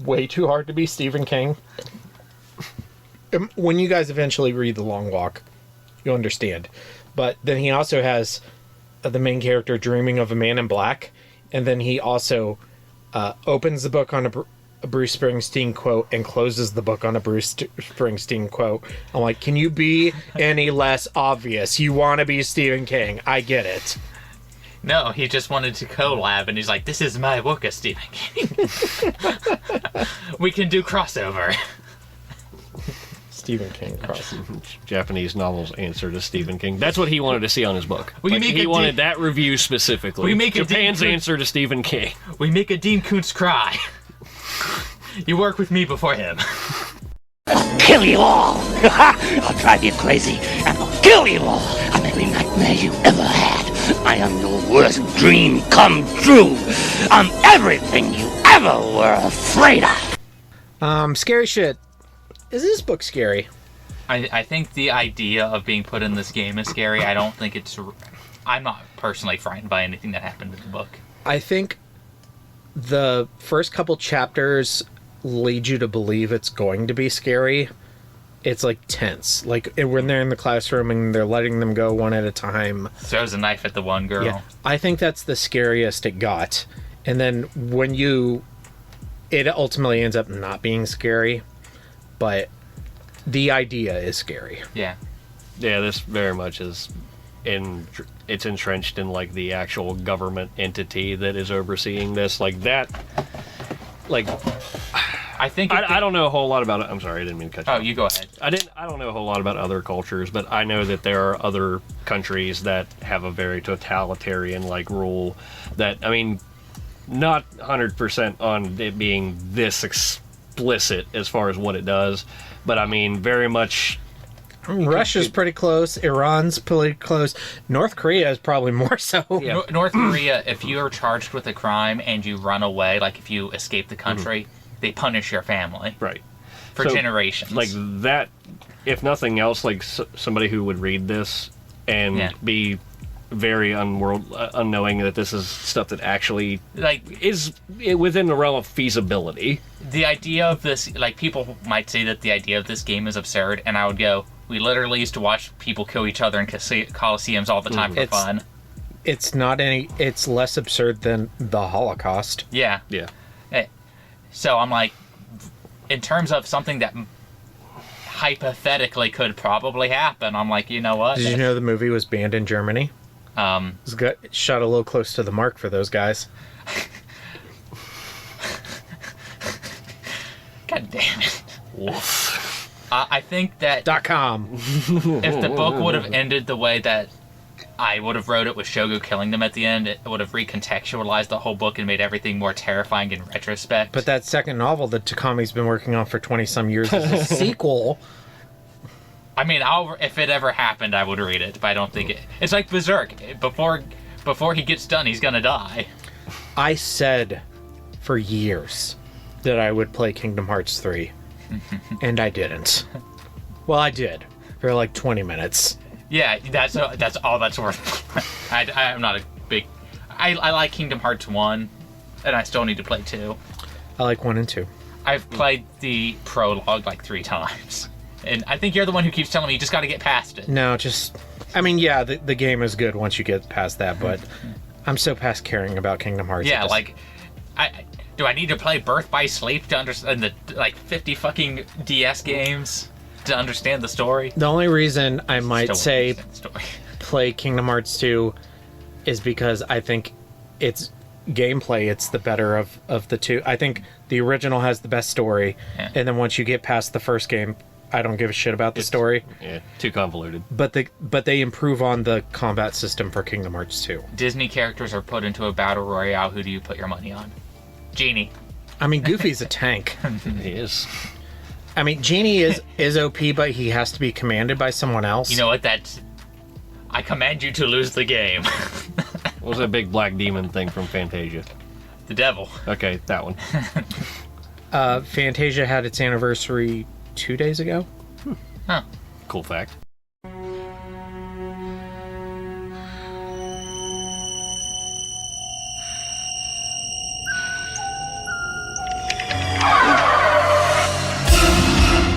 way too hard to be Stephen King. When you guys eventually read The Long Walk, you'll understand. But then he also has the main character dreaming of a man in black, and then he also opens the book on a Bruce Springsteen quote and closes the book on a Bruce Springsteen quote. I'm like, can you be any less obvious? You want to be Stephen King. I get it. No, he just wanted to collab, and he's like, this is my work as Stephen King. We can do crossover. Stephen King crossover. Japanese novels answer to Stephen King. That's what he wanted to see on his book. He wanted that review specifically. Japan's answer to Stephen King. We make a Dean Koontz cry. You work with me before him. I'll kill you all! I'll drive you crazy, and I'll kill you all! I'm every nightmare you ever had. I am your worst dream come true. I'm everything you ever were afraid of. Scary shit. Is this book scary? I think the idea of being put in this game is scary. I don't think it's... I'm not personally frightened by anything that happened in the book. I think the first couple chapters lead you to believe it's going to be scary. It's like tense. Like when they're in the classroom and they're letting them go one at a time. Throws a knife at the one girl. Yeah, I think that's the scariest it got. And then when it ultimately ends up not being scary, but the idea is scary. Yeah. Yeah, this very much is it's entrenched in like the actual government entity that is overseeing this. Like that, like I think I don't know a whole lot about it. I'm sorry, I didn't mean to cut you off. Oh, you go ahead. I don't know a whole lot about other cultures, but I know that there are other countries that have a very totalitarian like rule that, I mean, not 100% on it being this explicit as far as what it does, but I mean very much. Russia's pretty close. Iran's pretty close. North Korea is probably more so. Yeah. North Korea, if you are charged with a crime and you run away, like if you escape the country, they punish your family. Right. For generations. Like that, if nothing else, like somebody who would read this and be very unknowing that this is stuff that actually like is within the realm of feasibility. The idea of this, like, people might say that the idea of this game is absurd, and I would go, we literally used to watch people kill each other in coliseums all the time for fun. It's less absurd than the Holocaust. Yeah. Yeah. So I'm like, in terms of something that hypothetically could probably happen. I'm like, you know what? Did you know the movie was banned in Germany? It shot a little close to the mark for those guys. God damn it. Woof. I think that .com. if the book would have ended the way that I would have wrote it with Shogo killing them at the end, it would have recontextualized the whole book and made everything more terrifying in retrospect. But that second novel that Takami's been working on for 20-some years is a sequel. I mean, if it ever happened, I would read it, but I don't think it... It's like Berserk. Before he gets done, he's gonna die. I said for years that I would play Kingdom Hearts 3, and I didn't. Well, I did, for like 20 minutes. Yeah, that's all that's worth. I'm not a big... I like Kingdom Hearts 1, and I still need to play 2. I like 1 and 2. I've played the prologue like 3 times. And I think you're the one who keeps telling me you just got to get past it. No, just... I mean, yeah, the game is good once you get past that, but I'm so past caring about Kingdom Hearts. Yeah, like... Do I need to play Birth by Sleep to understand the, 50 fucking DS games to understand the story? The only reason I might say play Kingdom Hearts 2 is because I think it's gameplay, it's the better of the two. I think the original has the best story, and then once you get past the first game, I don't give a shit about the story. Yeah, too convoluted. But they improve on the combat system for Kingdom Hearts 2. Disney characters are put into a battle royale. Who do you put your money on? Genie. I mean, Goofy's a tank. He is. I mean, Genie is OP, but he has to be commanded by someone else. You know what? I command you to lose the game. What was that big black demon thing from Fantasia? The devil. Okay, that one. Fantasia had its anniversary 2 days ago. Huh. Cool fact.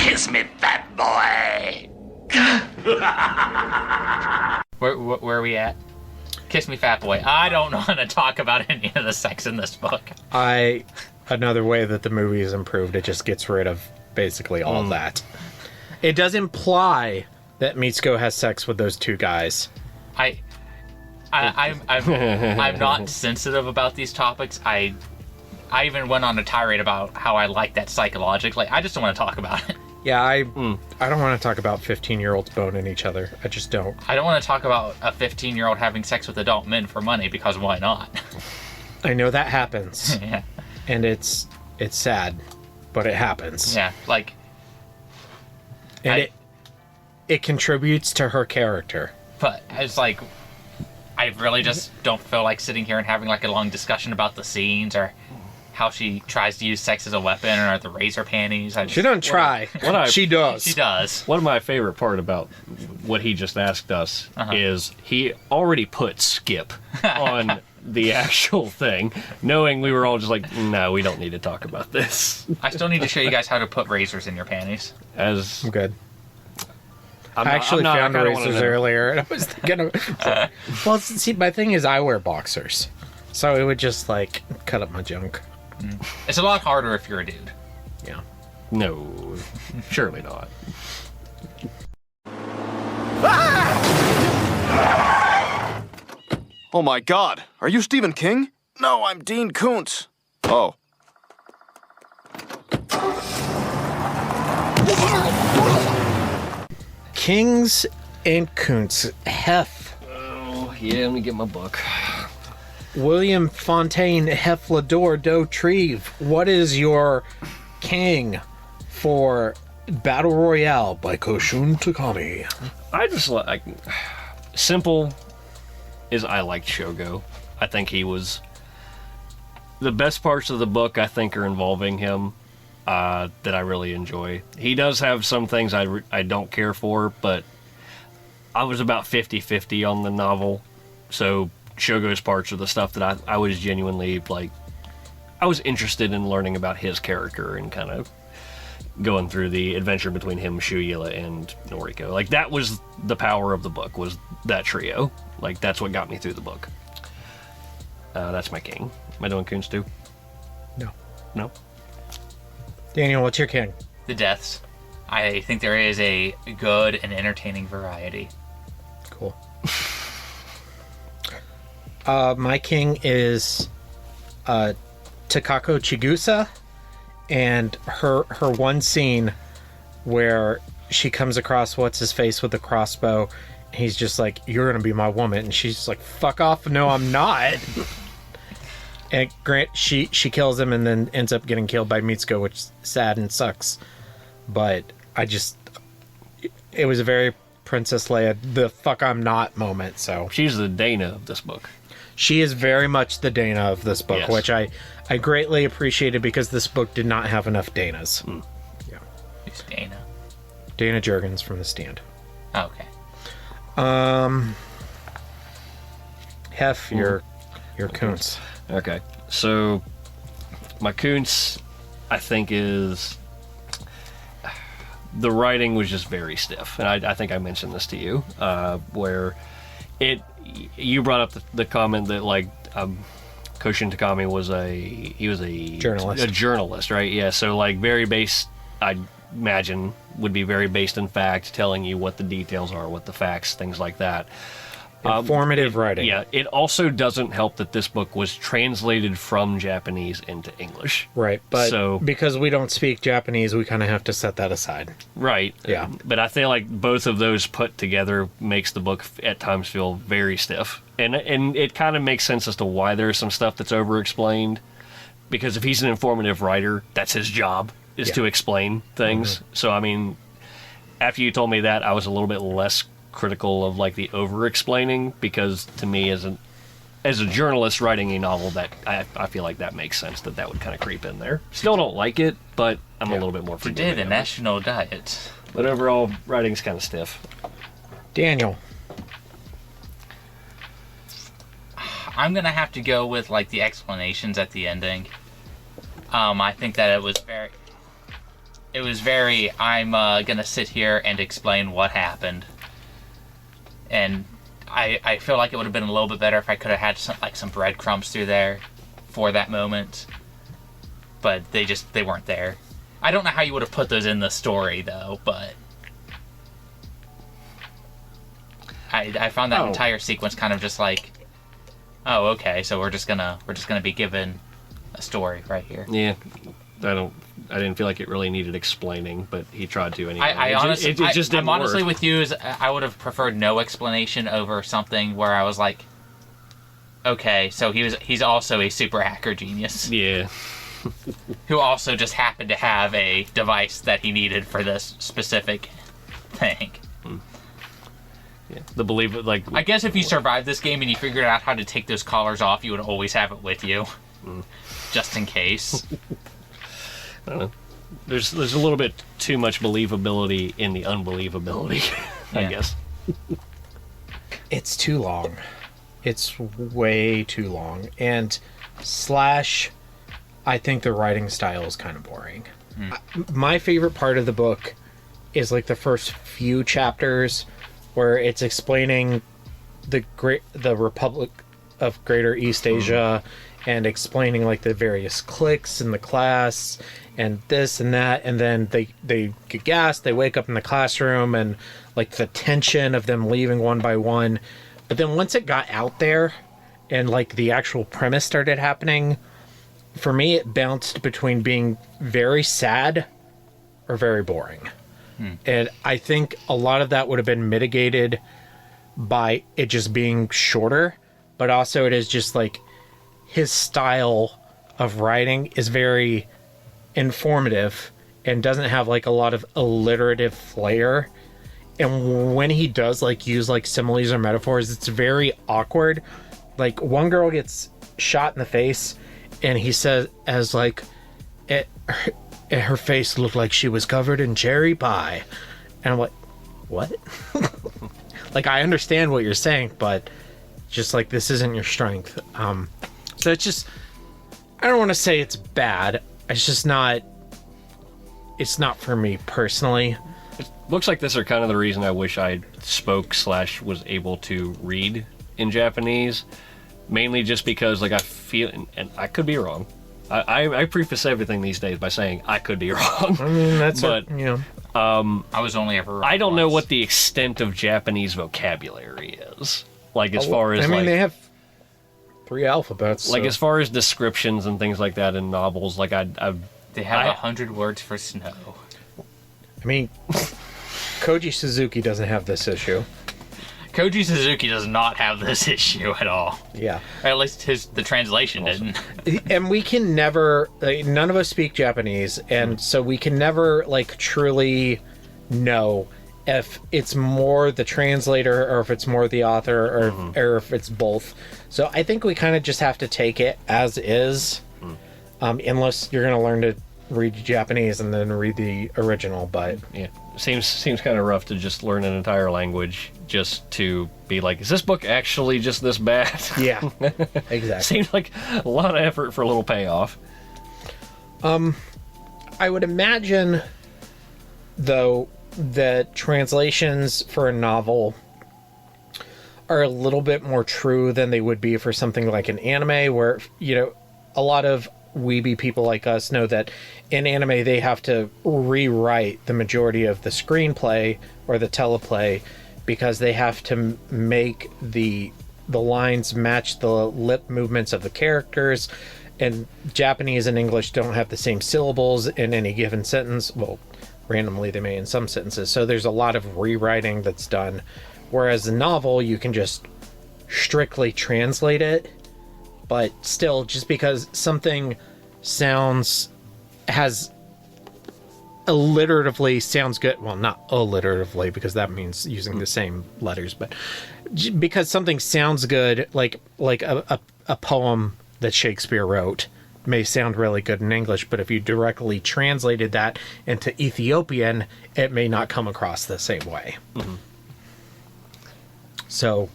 Kiss me, fat boy. Where are we at? Kiss me, fat boy. I don't want to talk about any of the sex in this book. Another way that the movie is improved, it just gets rid of basically all that. It does imply that Mitsuko has sex with those two guys. I'm not sensitive about these topics. I even went on a tirade about how I like that psychologically. I just don't want to talk about it. Yeah, I don't want to talk about 15-year-olds boning each other. I just don't. I don't want to talk about a 15-year-old having sex with adult men for money, because why not? I know that happens. Yeah. And it's sad, but it happens. Yeah, like... And it contributes to her character. But it's like... I really just don't feel like sitting here and having like a long discussion about the scenes or how she tries to use sex as a weapon or the razor panties. She doesn't try. She does. She does. One of my favorite part about what he just asked us is he already put skip on the actual thing, knowing we were all just like, no, we don't need to talk about this. I still need to show you guys how to put razors in your panties. I'm good. I actually found razors earlier, and I was thinking, well, see, my thing is I wear boxers, so it would just, like, cut up my junk. It's a lot harder if you're a dude. Yeah. No, surely not. Oh my god, are you Stephen King? No, I'm Dean Koontz. Oh. Kings and Koontz. Hef. Oh, yeah, let me get my book. William Fontaine Heflador Do Treve. What is your king for Battle Royale by Koshun Takami? I just like... Simple is I liked Shogo. I think he was... The best parts of the book, I think, are involving him. That I really enjoy. He does have some things I don't care for, but I was about 50-50 on the novel. So Shogo's parts are the stuff that I was genuinely, like, I was interested in learning about his character and kind of going through the adventure between him, Shuyila, and Noriko. Like, that was the power of the book, was that trio. Like, that's what got me through the book. That's my king. Am I doing Koontz too? No. No? Daniel, what's your king? The deaths. I think there is a good and entertaining variety. Cool. My king is Takako Chigusa, and her one scene where she comes across what's-his-face with the crossbow, and he's just like, "You're gonna be my woman," and she's just like, "Fuck off, no I'm not." And Grant, she kills him and then ends up getting killed by Mitsuko, which is sad and sucks. But it was a very Princess Leia, the fuck I'm not moment, so. She's the Dana of this book. She is very much the Dana of this book, yes. which I greatly appreciated because this book did not have enough Danas. Yeah. Who's Dana? Dana Jurgens from The Stand. Oh, okay. Hef, your Koontz. Okay, so my Koontz, I think, is the writing was just very stiff, and I think I mentioned this to you, where you brought up the comment that like Koshin Takami was a journalist, right? Yeah, so like very based, I imagine would be very based in fact, telling you what the details are, what the facts, things like that. Informative writing. Yeah, it also doesn't help that this book was translated from Japanese into English. Right, but because we don't speak Japanese, we kind of have to set that aside. Right. Yeah. But I feel like both of those put together makes the book at times feel very stiff. And it kind of makes sense as to why there's some stuff that's over-explained. Because if he's an informative writer, that's his job, is to explain things. Mm-hmm. So, I mean, after you told me that, I was a little bit less critical of like the over-explaining, because to me as a journalist writing a novel, that I feel like that makes sense that would kind of creep in there. Still don't like it, but I'm a little bit more forgiving. Today the national diet. But overall, writing's kind of stiff. Daniel. I'm gonna have to go with like the explanations at the ending. I think that it was very I'm gonna sit here and explain what happened. And I feel like it would have been a little bit better if I could have had some breadcrumbs through there for that moment. But they weren't there. I don't know how you would have put those in the story though, but I found that entire sequence kind of just like, oh, okay, so we're just gonna be given a story right here. Yeah. I didn't feel like it really needed explaining, but he tried to anyway. I honestly, it just didn't I'm honestly work. with you. I would have preferred no explanation over something where I was like, okay, so he's also a super hacker genius. Yeah. Who also just happened to have a device that he needed for this specific thing. Yeah. I guess if you survived this game and you figured out how to take those collars off, you would always have it with you, just in case. I don't know. There's a little bit too much believability in the unbelievability, I guess. It's too long. It's way too long. And / I think the writing style is kind of boring. My favorite part of the book is like the first few chapters where it's explaining the Republic of Greater East Asia and explaining like the various cliques in the class and this and that, and then they get gassed, they wake up in the classroom, and like the tension of them leaving one by one. But then once it got out there and like the actual premise started happening, for me it bounced between being very sad or very boring. And I think a lot of that would have been mitigated by it just being shorter, but also it is just like his style of writing is very informative and doesn't have like a lot of alliterative flair. And when he does like use like similes or metaphors, it's very awkward. Like one girl gets shot in the face and he says as like her face looked like she was covered in cherry pie. And I'm like, what? Like, I understand what you're saying, but just like, this isn't your strength. So it's just, I don't want to say it's bad. It's just not, it's not for me personally. It looks like this are kind of the reason I wish I spoke / was able to read in Japanese. Mainly just because, like, I feel, and I could be wrong, I preface everything these days by saying I could be wrong. I mean, that's but I was only ever wrong I don't know once. what the extent of Japanese vocabulary is. Like as far as I mean, like, they have 3 alphabets. like so- as far as descriptions and things like that in novels. Like They have 100 words for snow. I mean, Koji Suzuki doesn't have this issue. Koji Suzuki does not have this issue at all. Yeah. Or at least the translation didn't. And we can never, like, none of us speak Japanese, and so we can never, like, truly know if it's more the translator or if it's more the author or if it's both. So I think we kind of just have to take it as is, unless you're going to learn to read Japanese and then read the original. But yeah, seems kind of rough to just learn an entire language just to be like, is this book actually just this bad? yeah, exactly. Seems like a lot of effort for a little payoff. I would imagine, though, that translations for a novel are a little bit more true than they would be for something like an anime, where, you know, a lot of weeby people like us know that in anime they have to rewrite the majority of the screenplay or the teleplay because they have to make the lines match the lip movements of the characters, and Japanese and English don't have the same syllables in any given sentence. Well, randomly they may in some sentences, so there's a lot of rewriting that's done, whereas a novel you can just strictly translate it. But still, just because something has alliteratively sounds good, well, not alliteratively because that means using the same letters, but because something sounds good, like a poem that Shakespeare wrote may sound really good in English, but if you directly translated that into Ethiopian, it may not come across the same way. So,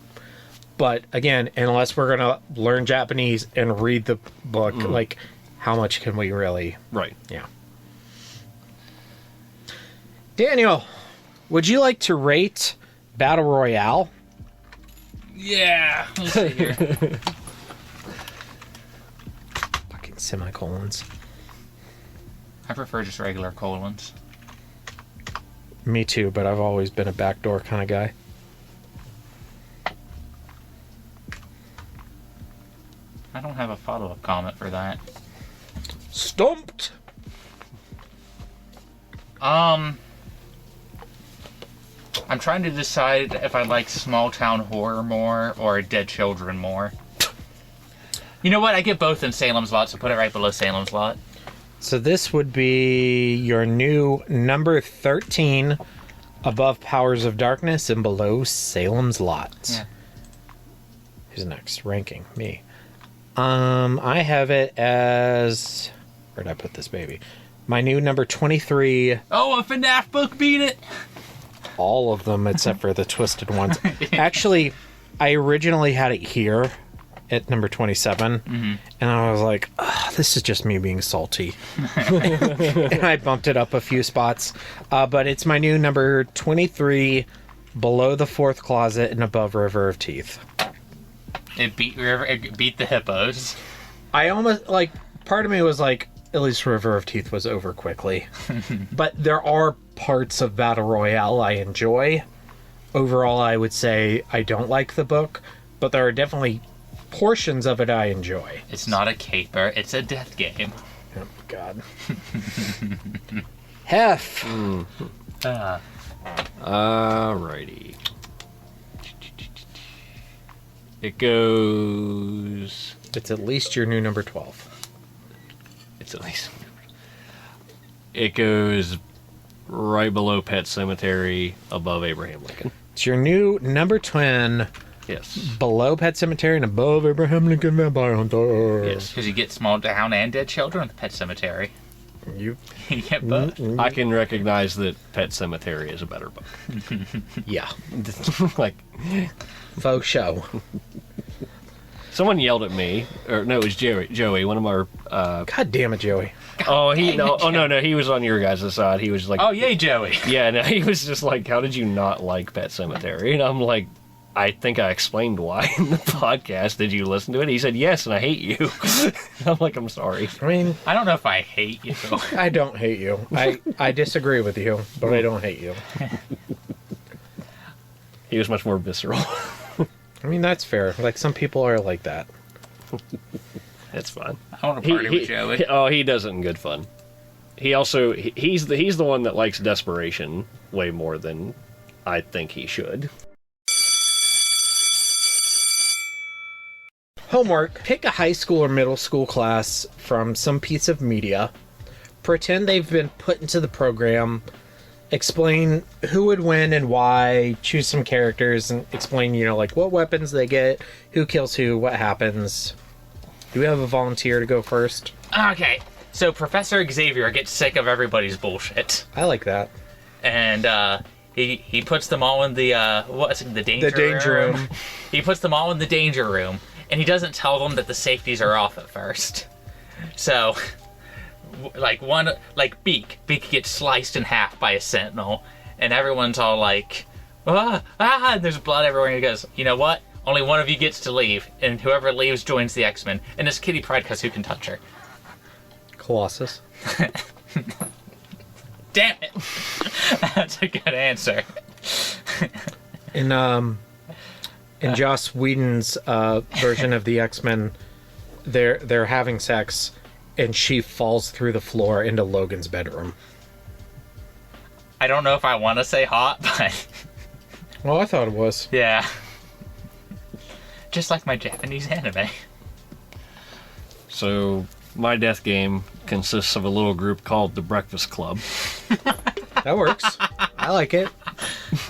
but again, unless we're going to learn Japanese and read the book, like, how much can we really... Right. Yeah. Daniel, would you like to rate Battle Royale? Yeah. Let's see here. Fucking semicolons. I prefer just regular colons. Me too, but I've always been a backdoor kind of guy. I don't have a follow-up comment for that. Stumped! I'm trying to decide if I like small town horror more or Dead Children more. You know what? I get both in Salem's Lot, so put it right below Salem's Lot. So this would be your new number 13, above Powers of Darkness and below Salem's Lot. Yeah. Who's next? Ranking. Me. I have it as... Where'd I put this baby? My new number 23. Oh, a FNAF book beat it! All of them except for the twisted ones. Actually, I originally had it here at number 27, and I was like, this is just me being salty. And I bumped it up a few spots. But it's my new number 23, below the Fourth Closet and above River of Teeth. It beat the hippos. I almost, like, part of me was like, at least River of Teeth was over quickly. But there are parts of Battle Royale I enjoy. Overall, I would say I don't like the book, but there are definitely portions of it I enjoy. It's not a caper, it's a death game. Oh, God. Hef. Alrighty. It goes... It's at least your new number 12. It's at least... It goes right below Pet Cemetery, above Abraham Lincoln. It's your new number 10. Yes. Below Pet Cemetery and above Abraham Lincoln Vampire Hunter. Yes. Because you get Small Town and Dead Children with Pet Cemetery. You get both. I can recognize that Pet Cemetery is a better book. Yeah. Like... Faux show. Someone yelled at me, or no, it was Joey, one of our... God damn it, Joey. No, he was on your guys' side. He was like... Oh, yay, Joey. Yeah, no, he was just like, how did you not like Pet Cemetery? And I'm like, I think I explained why in the podcast. Did you listen to it? He said, yes, and I hate you. I'm like, I'm sorry. I mean, I don't know if I hate you. I don't hate you. I disagree with you, but I don't hate you. He was much more visceral. I mean, that's fair. Like, some people are like that. That's fine. I want to party with Joey. He does it in good fun. He also, he's the one that likes desperation way more than I think he should. Homework. Pick a high school or middle school class from some piece of media. Pretend they've been put into the program. Explain who would win and why. Choose some characters and explain, like what weapons they get, who kills who, what happens. Do we have a volunteer to go first? Okay, so Professor Xavier gets sick of everybody's bullshit. I like that. And he puts them all in the danger room. He puts them all in the danger room. And he doesn't tell them that the safeties are off at first. So, Beak gets sliced in half by a sentinel, and everyone's all like, and there's blood everywhere, and he goes, you know what? Only one of you gets to leave, and whoever leaves joins the X-Men, and it's Kitty Pryde because who can touch her? Colossus. Damn it! That's a good answer. In Joss Whedon's version of the X-Men, they're having sex, and she falls through the floor into Logan's bedroom. I don't know if I want to say hot, but... Well, I thought it was. Yeah. Just like my Japanese anime. So, my death game consists of a little group called the Breakfast Club. That works. I like it.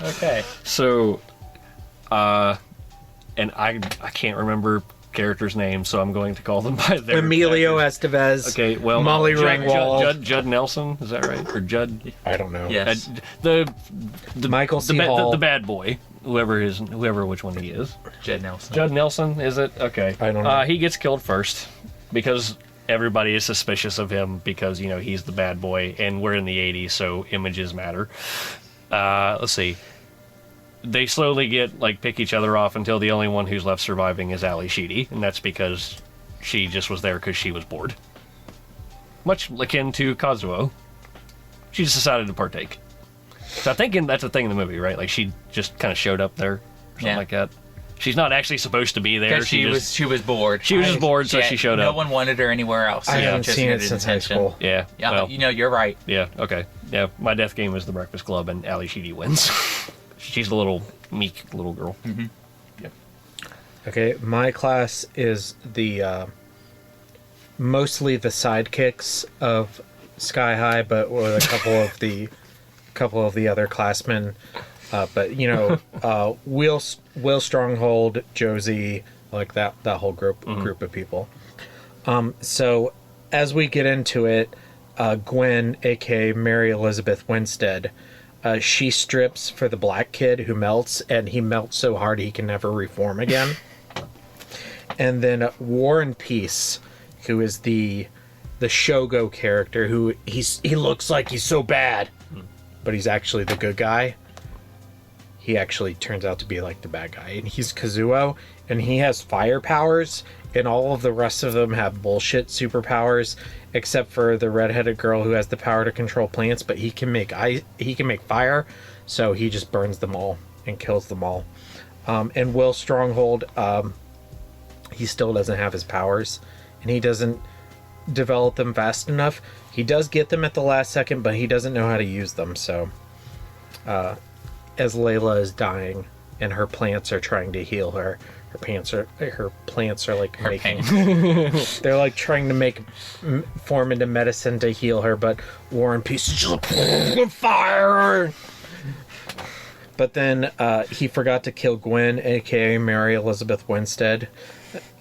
Okay. So, and I can't remember characters' names, so I'm going to call them by their Emilio actors. Estevez. Okay, well, Molly Ringwald. Judd Nelson, is that right? Or Judd? I don't know. Yes. The Michael C. Hall. The bad boy, whoever which one he is. Judd Nelson. Judd Nelson, is it? Okay. I don't know. He gets killed first because everybody is suspicious of him because he's the bad boy, and we're in the 80s, so images matter. Let's see. They slowly pick each other off until the only one who's left surviving is Ali Sheedy, and that's because she just was there because she was bored. Much akin to Kazuo. She just decided to partake. So I'm thinking that's a thing in the movie, right? Like, she just kind of showed up there, or something like that. She's not actually supposed to be there. Because she was bored. She was just bored, so she showed up. No one wanted her anywhere else. I haven't seen it since high school. Yeah. Well, you're right. Yeah, okay. Yeah, my death game is the Breakfast Club, and Ali Sheedy wins. She's a little meek little girl. Mm-hmm. Yep. Okay, my class is the mostly the sidekicks of Sky High, but with a couple of the other classmen. But Will Stronghold, Josie, like that whole group of people. So as we get into it, Gwen, aka Mary Elizabeth Winstead, she strips for the black kid who melts, and he melts so hard he can never reform again. And then War and Peace, who is the Shogo character, who he looks like he's so bad, but he's actually the good guy. He actually turns out to be like the bad guy, and he's Kazuo, and he has fire powers, and all of the rest of them have bullshit superpowers, except for the redheaded girl who has the power to control plants, but he can make fire, so he just burns them all and kills them all. And Will Stronghold, he still doesn't have his powers, and he doesn't develop them fast enough. He does get them at the last second, but he doesn't know how to use them, so as Layla is dying and her plants are trying to heal her, her plants are like making they're like trying to form into medicine to heal her, but War and Peace is just like fire. But then he forgot to kill Gwen, aka Mary Elizabeth Winstead,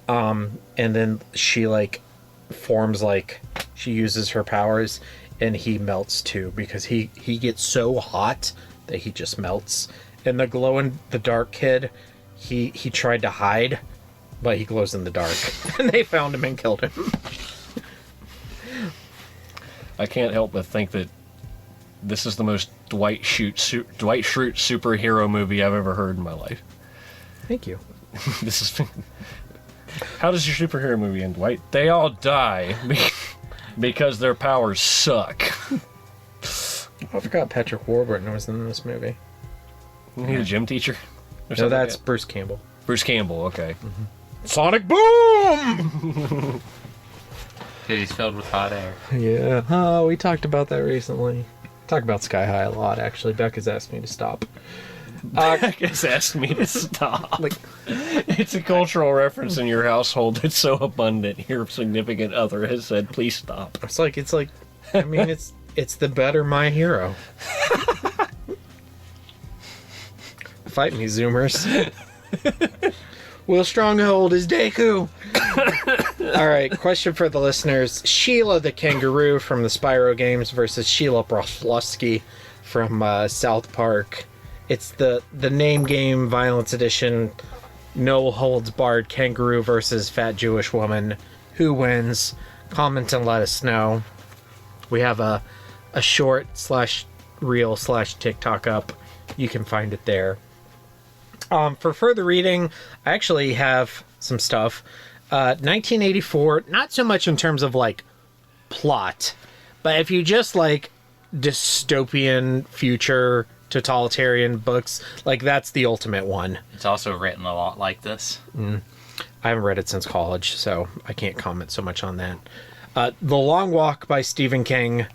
and then she forms she uses her powers, and he melts too because he gets so hot that he just melts. And the glow in the dark kid, he tried to hide, but he glows in the dark. And they found him and killed him. I can't help but think that this is the most Dwight Schrute superhero movie I've ever heard in my life. Thank you. This is. How does your superhero movie end, Dwight? They all die because their powers suck. I forgot Patrick Warburton was in this movie. Isn't he a gym teacher? No, that's Bruce Campbell. Bruce Campbell, okay. Sonic Boom! Dude, he's filled with hot air. Yeah. Oh, we talked about that recently. Talk about Sky High a lot, actually. Becca's asked me to stop. Becca's asked me to stop. It's a cultural reference in your household that's so abundant. Your significant other has said, please stop. It's like, I mean, it's the better My Hero. Fight me, Zoomers. Will Stronghold is Deku. All right, question for the listeners. Sheila the Kangaroo from the Spyro games versus Sheila Broflovsky from South Park. It's the name game violence edition. No holds barred kangaroo versus fat Jewish woman. Who wins? Comment and let us know. We have a short /reel /TikTok up. You can find it there. For further reading, I actually have some stuff. 1984, not so much in terms of like plot, but if you just like dystopian future totalitarian books, like that's the ultimate one. It's also written a lot like this. I haven't read it since college, so I can't comment so much on that. The Long Walk by Stephen King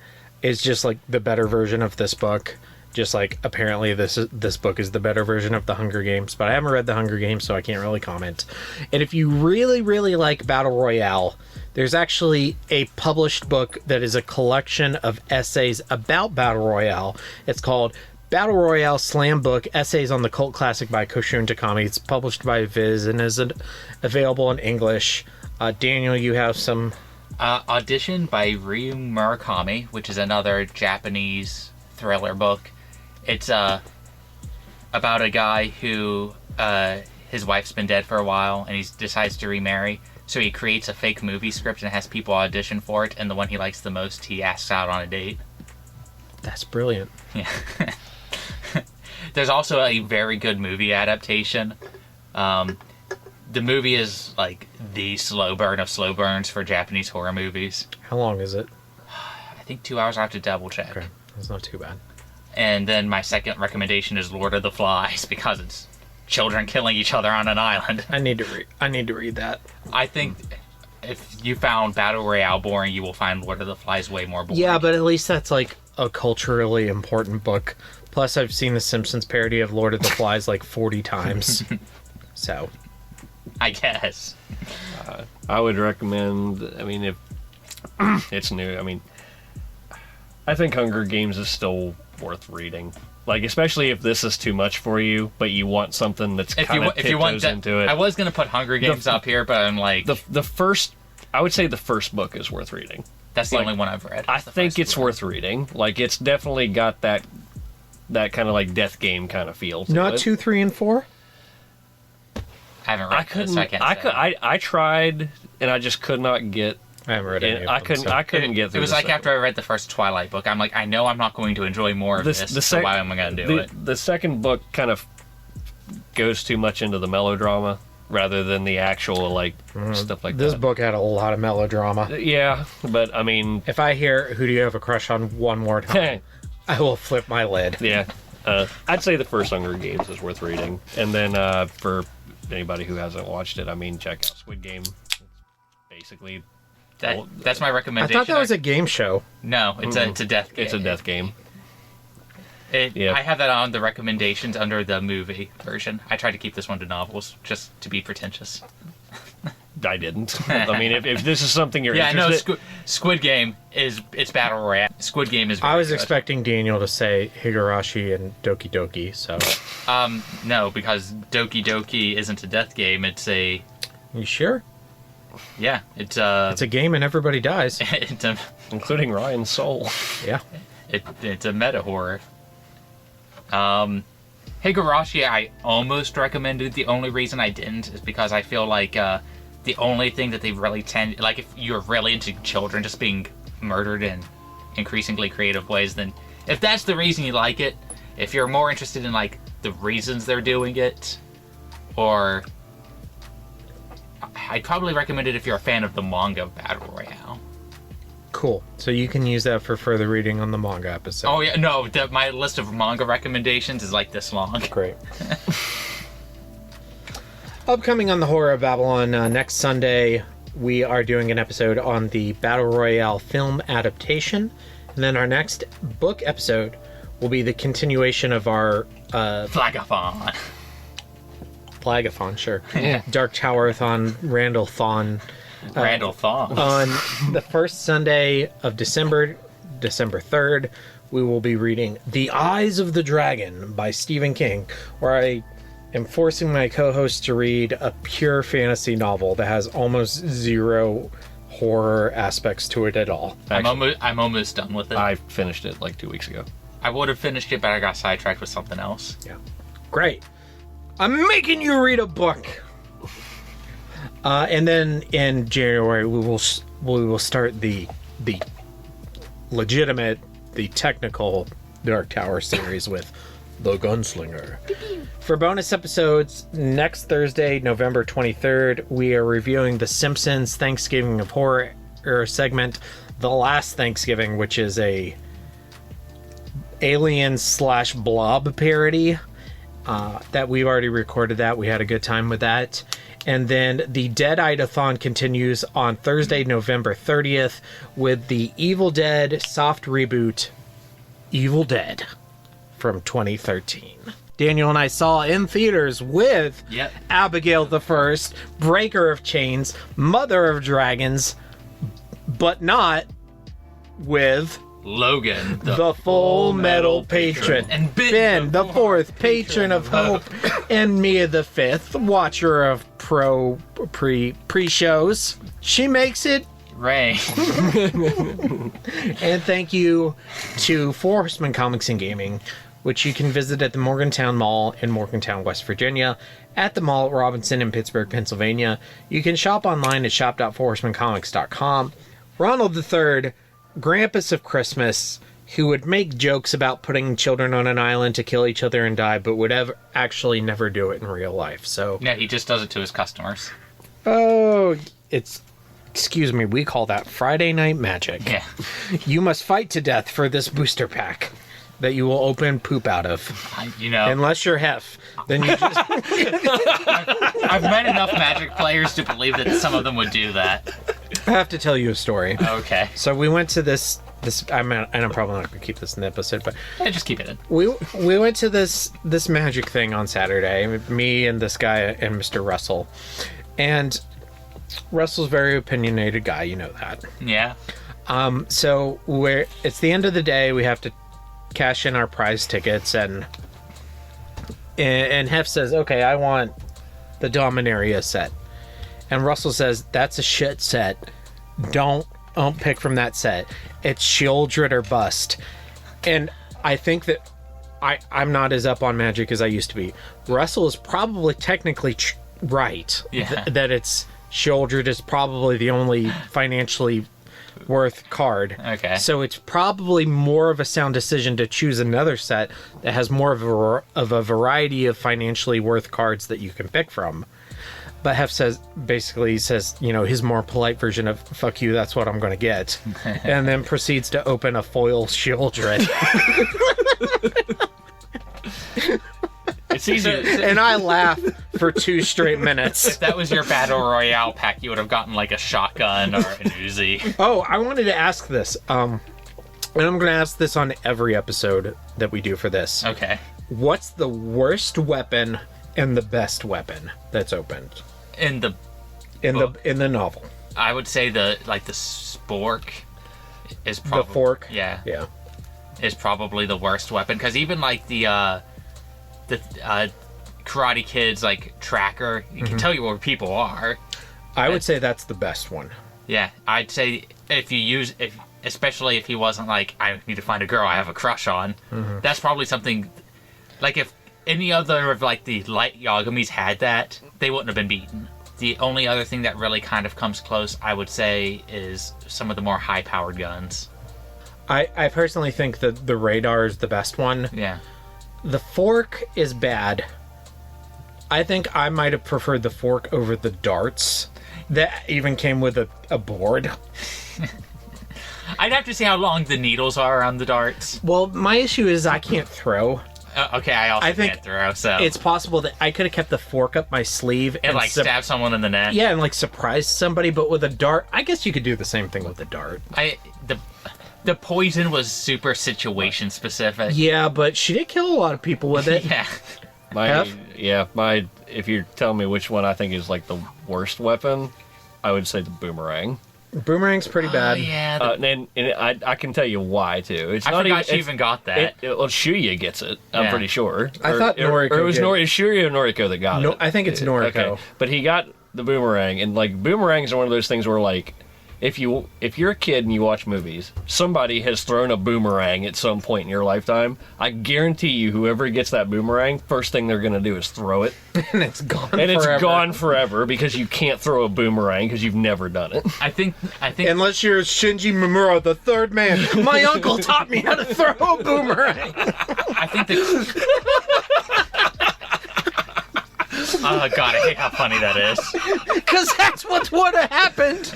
is just like the better version of this book. Just like apparently this book is the better version of The Hunger Games, but I haven't read The Hunger Games, so I can't really comment. And if you really, really like Battle Royale, there's actually a published book that is a collection of essays about Battle Royale. It's called Battle Royale Slam Book, Essays on the Cult Classic by Koshun Takami. It's published by Viz and is available in English. Daniel, you have some... Audition by Ryu Murakami, which is another Japanese thriller book. It's about a guy who his wife's been dead for a while and he decides to remarry. So he creates a fake movie script and has people audition for it, and the one he likes the most he asks out on a date. That's brilliant. Yeah. There's also a very good movie adaptation. The movie is like the slow burn of slow burns for Japanese horror movies. How long is it? I think 2 hours. I have to double check. Okay, that's not too bad. And then my second recommendation is Lord of the Flies, because it's children killing each other on an island. I need to read that. I think if you found Battle Royale boring, you will find Lord of the Flies way more boring. Yeah, but at least that's like a culturally important book. Plus, I've seen the Simpsons parody of Lord of the Flies like 40 times. So, I guess. I would recommend, I mean, if it's new, I mean, I think Hunger Games is still worth reading. Like, especially if this is too much for you, but you want something that's kind of tiptoes into it. I was going to put Hunger Games up here, but I'm like... The first... I would say the first book is worth reading. That's the only one I've read. I think it's worth reading. Like, it's definitely got that kind of like Death Game kind of feel to Not it. 2, 3, and 4? I haven't read this, so I can't say. I tried, and I just could not get... I haven't read any of them, I couldn't get through it was like after I read the first Twilight book, I'm like, I know I'm not going to enjoy more of this, so why am I going to do it? The second book kind of goes too much into the melodrama rather than the actual, like, stuff like this that. This book had a lot of melodrama. Yeah, but, I mean... If I hear, who do you have a crush on one more time, I will flip my lid. Yeah. I'd say the first Hunger Games is worth reading. And then, for anybody who hasn't watched it, I mean, check out Squid Game. It's basically... That's my recommendation. I thought that was a game show. No, it's a death game. It's a death game. I have that on the recommendations under the movie version. I tried to keep this one to novels, just to be pretentious. I didn't. I mean, if this is something you're interested... Yeah, no, Squid Game it's Battle Royale. Squid Game is very I was good. expecting Daniel to say Higurashi and Doki Doki, so... No, because Doki Doki isn't a death game, it's a... You sure? Yeah, it's a game and everybody dies. Including Ryan's soul. Yeah. It's a meta horror. Higurashi I almost recommended. The only reason I didn't is because I feel like the only thing that they really tend... Like, if you're really into children just being murdered in increasingly creative ways, then if that's the reason you like it, if you're more interested in, like, the reasons they're doing it, or I'd probably recommend it if you're a fan of the manga Battle Royale. Cool. So you can use that for further reading on the manga episode. Oh yeah, no, my list of manga recommendations is like this long. Great. Upcoming on the Horror of Babylon next Sunday, we are doing an episode on the Battle Royale film adaptation. And then our next book episode will be the continuation of our... Flagathon. Flagathon, sure. Yeah. Dark Tower-thon, Randall-thon. Randall-thon. On the first Sunday of December 3rd, we will be reading The Eyes of the Dragon by Stephen King, where I am forcing my co-host to read a pure fantasy novel that has almost zero horror aspects to it at all. I'm almost done with it. I finished it like 2 weeks ago. I would have finished it, but I got sidetracked with something else. Yeah. Great. I'm making you read a book. And then in January we will start the legitimate, the technical Dark Tower series with The Gunslinger. For bonus episodes, next Thursday, November 23rd, we are reviewing The Simpsons Thanksgiving of Horror segment, The Last Thanksgiving, which is a Alien/Blob parody. That we've already recorded that. We had a good time with that. And then the Dead-Ite-a-thon continues on Thursday, November 30th with the Evil Dead soft reboot, Evil Dead, from 2013. Daniel and I saw in theaters with Abigail the First, Breaker of Chains, Mother of Dragons, but not with... Logan, the Full Metal Patron, and Ben, the Fourth Patron of Hope, and Mia the Fifth, watcher of pre-shows. She makes it rain. And thank you to Horsemen Comics and Gaming, which you can visit at the Morgantown Mall in Morgantown, West Virginia, at the mall at Robinson in Pittsburgh, Pennsylvania. You can shop online at shop.forhorsemancomics.com. Ronald III, Grampus of Christmas, who would make jokes about putting children on an island to kill each other and die, but would actually never do it in real life. So yeah, he just does it to his customers. Oh, excuse me, we call that Friday Night Magic. Yeah. You must fight to death for this booster pack that you will open poop out of. Unless you're Hef, then you just... I've met enough Magic players to believe that some of them would do that. I have to tell you a story. Okay. So we went to this I'm probably not going to keep this in the episode, but... Yeah, just keep it in. We went to this magic thing on Saturday, me and this guy and Mr. Russell. And Russell's a very opinionated guy, you know that. Yeah. So it's the end of the day, we have to cash in our prize tickets, and Hef says, okay, I want the Dominaria set. And Russell says, that's a shit set. Don't pick from that set. It's Shieldred or bust. And I think that I'm not as up on Magic as I used to be. Russell is probably technically right. Yeah. That it's Shieldred is probably the only financially worth card. Okay. So it's probably more of a sound decision to choose another set that has more of a variety of financially worth cards that you can pick from. But Hef says, his more polite version of, fuck you, that's what I'm going to get. And then proceeds to open a foil Shieldred. It's easy. And I laughed for 2 straight minutes. If that was your Battle Royale pack, you would have gotten like a shotgun or an Uzi. Oh, I wanted to ask this. And I'm going to ask this on every episode that we do for this. Okay. What's the worst weapon and the best weapon that's opened in the novel? I would say the spork is probably the fork. Yeah, is probably the worst weapon, because even like the Karate Kid's like tracker, you can tell you where people are. I would say that's the best one. Yeah, I'd say especially if he wasn't like, I need to find a girl I have a crush on. That's probably something. Like if any other of like the light Yagamis had that, they wouldn't have been beaten. The only other thing that really kind of comes close, I would say, is some of the more high-powered guns. I personally think that the radar is the best one. Yeah. The fork is bad. I think I might have preferred the fork over the darts. That even came with a board. I'd have to see how long the needles are on the darts. Well, my issue is I can't throw. Okay, I think can't throw, so... It's possible that I could have kept the fork up my sleeve and like, stab someone in the neck. Yeah, and, like, surprise somebody, but with a dart, I guess you could do the same thing with a dart. The poison was super situation specific. Yeah, but she did kill a lot of people with it. If you're telling me which one I think is, like, the worst weapon, I would say the boomerang. Boomerang's pretty bad. Yeah. And I can tell you why, too. I forgot she even got that. Shuya gets it, I'm pretty sure. I thought Noriko Or it was Shuya or Noriko that got it. I think it's Noriko. Okay. But he got the boomerang, and, like, boomerangs are one of those things where, like, if you're a kid and you watch movies, somebody has thrown a boomerang at some point in your lifetime. I guarantee you, whoever gets that boomerang, first thing they're going to do is throw it. And it's gone and forever. It's gone forever because you can't throw a boomerang because you've never done it. I think unless you're Shinji Mamura, the third man. My uncle taught me how to throw a boomerang. I think oh god, I hate how funny that is. Because that's what would have happened.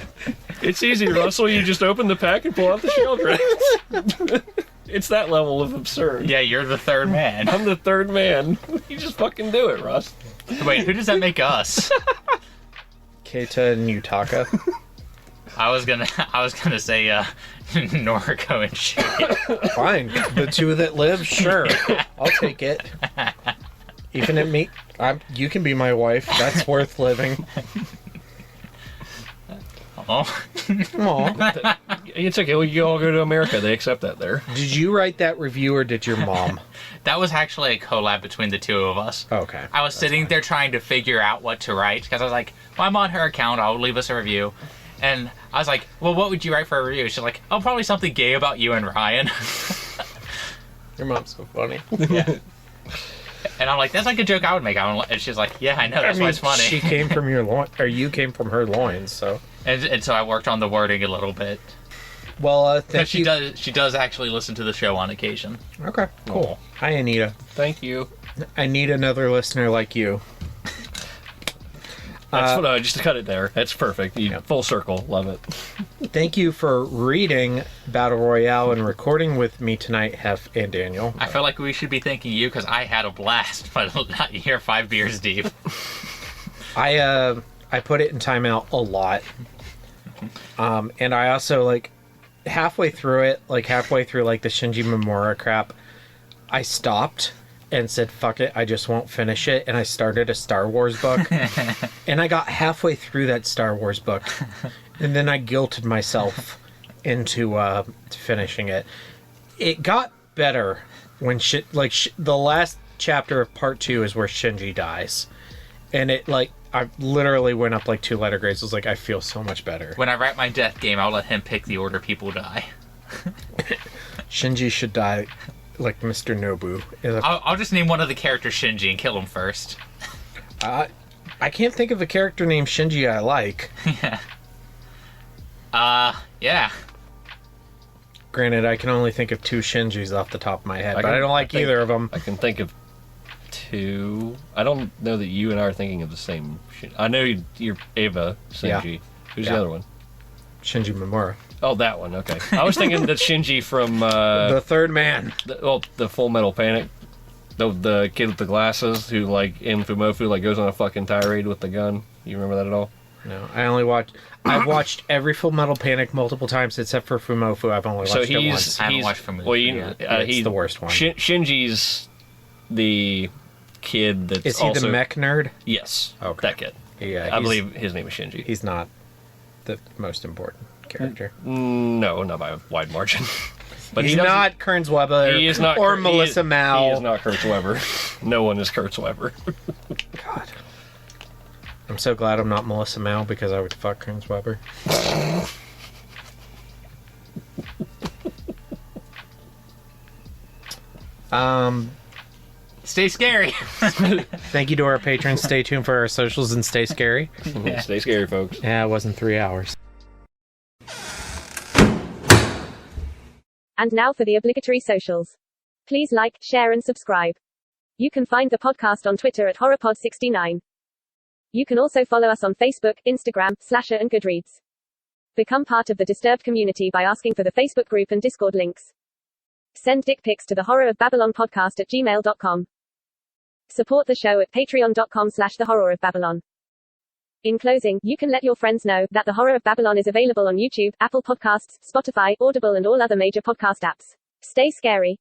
It's easy, Russell. You just open the pack and pull out the shield right? It's that level of absurd. Yeah, you're the third man. I'm the third man. You just fucking do it, Russ. Wait, who does that make us? Keita and Yutaka. I was gonna say Noriko and Shuya. Fine, the two that live, sure, I'll take it. Even at me, you can be my wife. That's worth living. Oh, it's okay. Well, you all go to America. They accept that there. Did you write that review or did your mom? That was actually a collab between the two of us. Okay. I was sitting there trying to figure out what to write because I was like, well, I'm on her account. I'll leave us a review. And I was like, well, what would you write for a review? She's like, oh, probably something gay about you and Ryan. Your mom's so funny. Yeah. And I'm like, that's like a joke I would make. And she's like, yeah, I know. That's why it's funny. She came from your loins, or you came from her loins, so. And so I worked on the wording a little bit. Well, thank you. She does actually listen to the show on occasion. Okay, cool. Hi, Anita. Thank you. I need another listener like you. That's just to cut it there. That's perfect. Full circle. Love it. Thank you for reading Battle Royale and recording with me tonight, Hef and Daniel. I feel like we should be thanking you because I had a blast, but not here 5 beers deep. I put it in timeout a lot. And I also, like, halfway through the Shinji Mamura crap, I stopped and said, fuck it, I just won't finish it. And I started a Star Wars book. And I got halfway through that Star Wars book. And then I guilted myself into finishing it. It got better when the last chapter of part 2 is where Shinji dies. And it, like, I literally went up, like, 2 letter grades. I was like, I feel so much better. When I write my death game, I'll let him pick the order people die. Shinji should die like Mr. Nobu. I'll just name one of the characters Shinji and kill him first. I can't think of a character named Shinji I like. Yeah. Granted, I can only think of 2 Shinjis off the top of my head, but I don't like either of them. I can think of 2. I don't know that you and I are thinking of the same Shinji. I know you're Ava Shinji. Yeah. Who's the other one? Shinji Mamura. Oh, that one. Okay. I was thinking that Shinji from the third man. The Full Metal Panic. The kid with the glasses who, like, in Fumofu, like, goes on a fucking tirade with the gun. You remember that at all? No, I've watched every Full Metal Panic multiple times except for Fumofu. I've only watched it once. I haven't watched Fumofu. Well, he's the worst one. Shinji's the kid that's Is he also... the mech nerd? Yes. Okay. That kid. Yeah, I believe his name is Shinji. He's not the most important character. No, not by a wide margin. But he's not Kearns Webber. He is not, or Melissa Mao. He is not Kurtz Weber. No one is Kurtz Weber. God. I'm so glad I'm not Melissa Mao because I would fuck Kearns Webber. Stay scary. Thank you to our patrons. Stay tuned for our socials and stay scary. Yeah. Stay scary, folks. Yeah, it wasn't 3 hours. And now for the obligatory socials. Please like, share and subscribe. You can find the podcast on Twitter at HorrorPod69. You can also follow us on Facebook, Instagram, Slasher and Goodreads. Become part of the Disturbed community by asking for the Facebook group and Discord links. Send dick pics to the Horror of Babylon podcast at gmail.com. Support the show at patreon.com/thehorrorofbabylon. In closing, you can let your friends know that The Horror of Babylon is available on YouTube, Apple Podcasts, Spotify, Audible and all other major podcast apps. Stay scary.